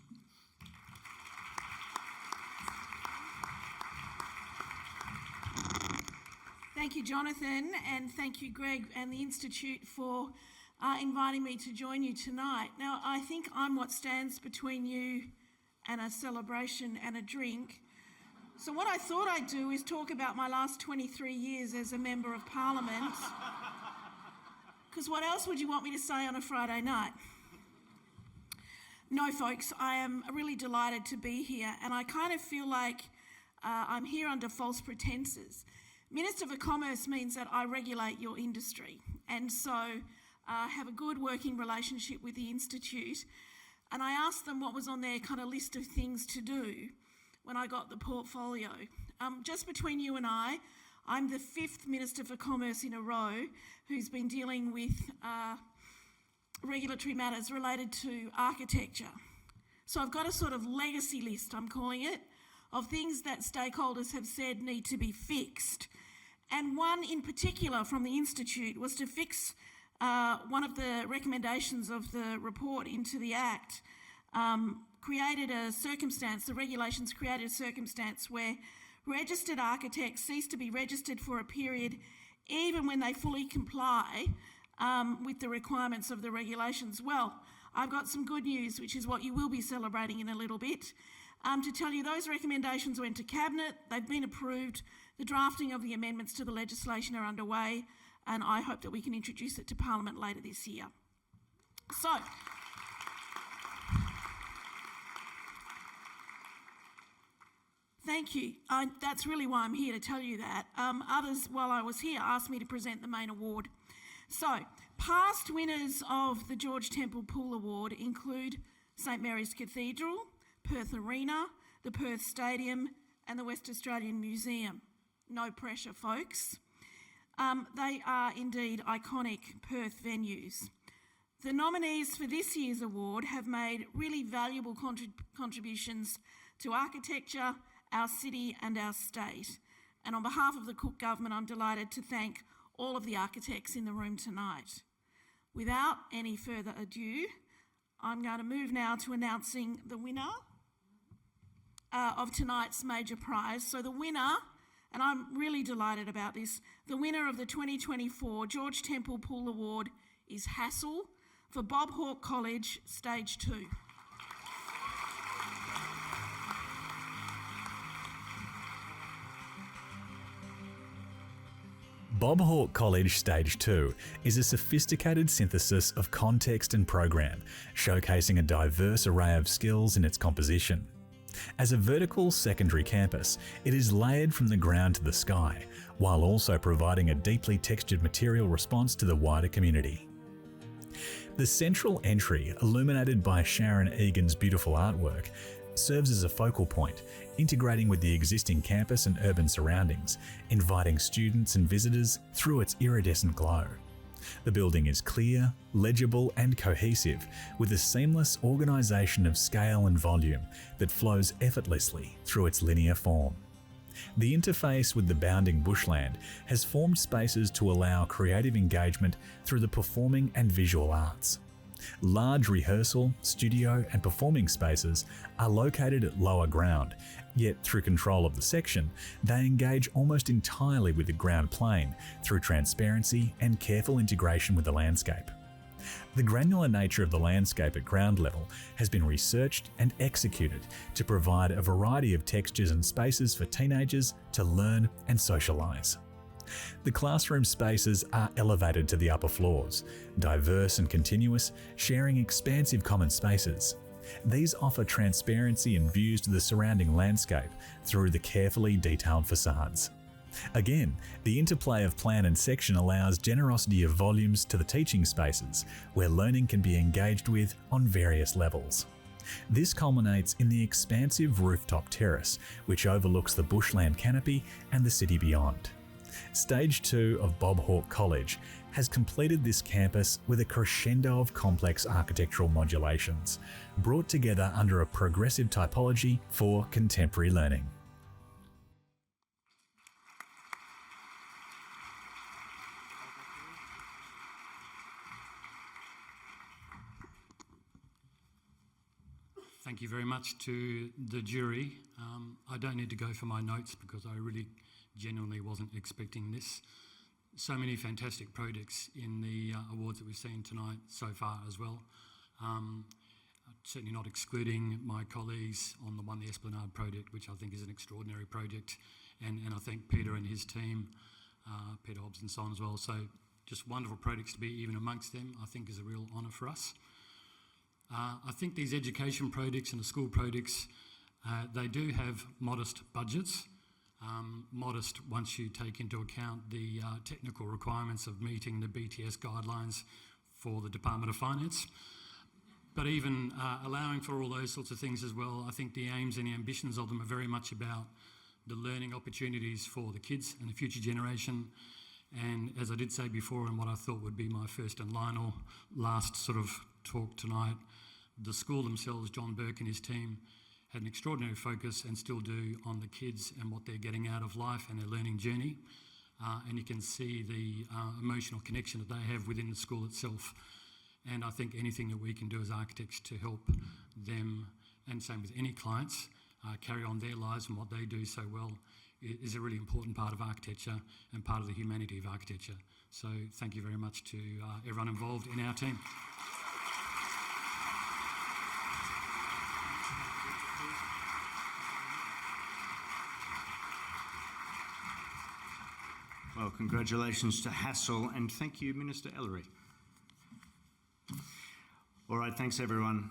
Thank you, Jonathan, and thank you, Greg and the Institute, for inviting me to join you tonight. Now, I think I'm what stands between you and a celebration and a drink. So what I thought I'd do is talk about my last 23 years as a Member of Parliament. Because what else would you want me to say on a Friday night? No, folks, I am really delighted to be here, and I kind of feel like I'm here under false pretences. Minister for Commerce means that I regulate your industry, and so have a good working relationship with the Institute, and I asked them what was on their kind of list of things to do when I got the portfolio. Just between you and I I'm the 5th Minister for Commerce in a row who's been dealing with regulatory matters related to architecture. So I've got a sort of legacy list, I'm calling it, of things that stakeholders have said need to be fixed. And one in particular from the Institute was to fix one of the recommendations of the report into the Act, created a circumstance, the regulations created a circumstance where registered architects cease to be registered for a period even when they fully comply with the requirements of the regulations. Well, I've got some good news, which is what you will be celebrating in a little bit, to tell you those recommendations went to Cabinet, they've been approved, the drafting of the amendments to the legislation are underway, and I hope that we can introduce it to Parliament later this year. So, thank you. That's really why I'm here, to tell you that. Others, while I was here, asked me to present the main award. So, past winners of the George Temple Pool Award include St Mary's Cathedral, Perth Arena, the Perth Stadium and the West Australian Museum. No pressure, folks. They are indeed iconic Perth venues. The nominees for this year's award have made really valuable contributions to architecture, our city and our state. And on behalf of the Cook Government, I'm delighted to thank all of the architects in the room tonight. Without any further ado, I'm going to move now to announcing the winner of tonight's major prize. So the winner, and I'm really delighted about this, the winner of the 2024 George Temple Pool Award is Hassel for Bob Hawke College, Stage 2. Bob Hawke College Stage 2 is a sophisticated synthesis of context and program, showcasing a diverse array of skills in its composition. As a vertical secondary campus, it is layered from the ground to the sky, while also providing a deeply textured material response to the wider community. The central entry, illuminated by Sharon Egan's beautiful artwork, serves as a focal point, integrating with the existing campus and urban surroundings, inviting students and visitors through its iridescent glow. The building is clear, legible and cohesive, with a seamless organisation of scale and volume that flows effortlessly through its linear form. The interface with the bounding bushland has formed spaces to allow creative engagement through the performing and visual arts. Large rehearsal, studio and performing spaces are located at lower ground, yet through control of the section, they engage almost entirely with the ground plane through transparency and careful integration with the landscape. The granular nature of the landscape at ground level has been researched and executed to provide a variety of textures and spaces for teenagers to learn and socialise. The classroom spaces are elevated to the upper floors, diverse and continuous, sharing expansive common spaces. These offer transparency and views to the surrounding landscape through the carefully detailed facades. Again, the interplay of plan and section allows generosity of volumes to the teaching spaces, where learning can be engaged with on various levels. This culminates in the expansive rooftop terrace, which overlooks the bushland canopy and the city beyond. Stage 2 of Bob Hawke College has completed this campus with a crescendo of complex architectural modulations, brought together under a progressive typology for contemporary learning. Thank you very much to the jury. I don't need to go for my notes because I really genuinely wasn't expecting this. So many fantastic projects in the awards that we've seen tonight so far as well. Certainly not excluding my colleagues on the Esplanade project, which I think is an extraordinary project. And I thank Peter and his team, Peter Hobbs and so on as well. So just wonderful projects to be even amongst them, I think is a real honour for us. I think these education projects and the school projects, they do have modest budgets. Modest once you take into account the technical requirements of meeting the BTS guidelines for the Department of Finance. But even allowing for all those sorts of things as well, I think the aims and the ambitions of them are very much about the learning opportunities for the kids and the future generation. And as I did say before, and what I thought would be my first and last sort of talk tonight, the school themselves, John Burke and his team, had an extraordinary focus and still do on the kids and what they're getting out of life and their learning journey. And you can see the emotional connection that they have within the school itself. And I think anything that we can do as architects to help them, and same with any clients, carry on their lives and what they do so well is a really important part of architecture and part of the humanity of architecture. So thank you very much to everyone involved in our team. Well, congratulations to Hassel, and thank you, Minister Ellery. All right, thanks everyone.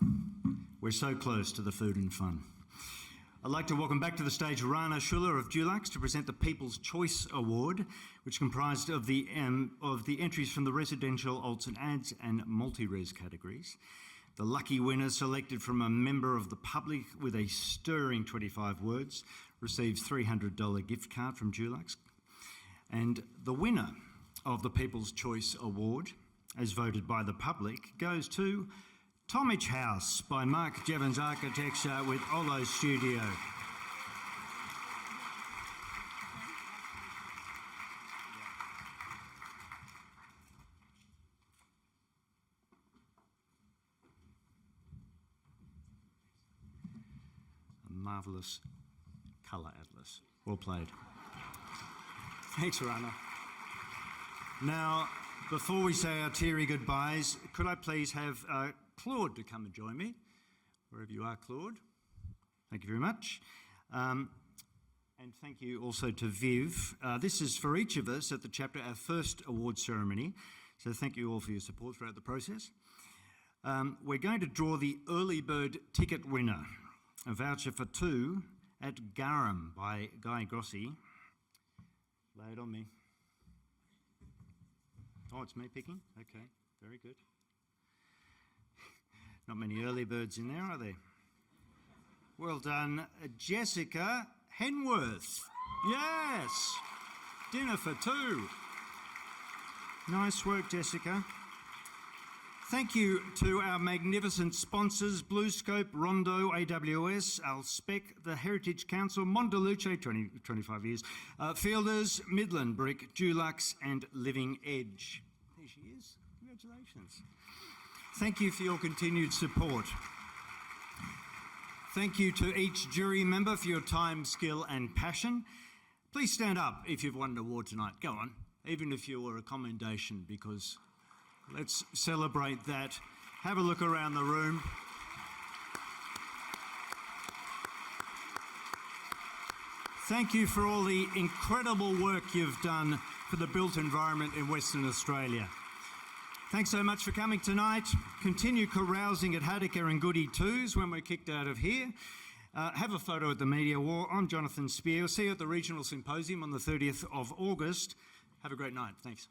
We're so close to the food and fun. I'd like to welcome back to the stage Rana Schuller of Dulux to present the People's Choice Award, which comprised of the entries from the residential, alts and ads and multi-res categories. The lucky winner, selected from a member of the public with a stirring 25 words, receives $300 gift card from Dulux. And the winner of the People's Choice Award, as voted by the public, goes to Tomich House by Mark Jevons Architecture with Olo Studio. A marvellous colour atlas. Well played. Thanks, Rana. Now, before we say our teary goodbyes, could I please have Claude to come and join me, wherever you are, Claude. Thank you very much. And thank you also to Viv. This is for each of us at the chapter, our first award ceremony. So thank you all for your support throughout the process. We're going to draw the early bird ticket winner, a voucher for 2 at Garum by Guy Grossi. Lay it on me. Oh, it's me picking? Okay, very good. Not many early birds in there, are there? Well done, Jessica Henworth. Yes! Dinner for 2. Nice work, Jessica. Thank you to our magnificent sponsors, BlueScope, Rondo, AWS, Alspec, the Heritage Council, Mondelluce, 25 years, Fielders, Midland Brick, Dulux and Living Edge. There she is. Congratulations. Thank you for your continued support. Thank you to each jury member for your time, skill and passion. Please stand up if you've won an award tonight. Go on, even if you were a commendation, because let's celebrate that. Have a look around the room. Thank you for all the incredible work you've done for the built environment in Western Australia. Thanks so much for coming tonight. Continue carousing at Hadaka and Goody Twos when we're kicked out of here. Have a photo at the Media War. I'm Jonathan Spear. See you at the Regional Symposium on the 30th of August. Have a great night. Thanks.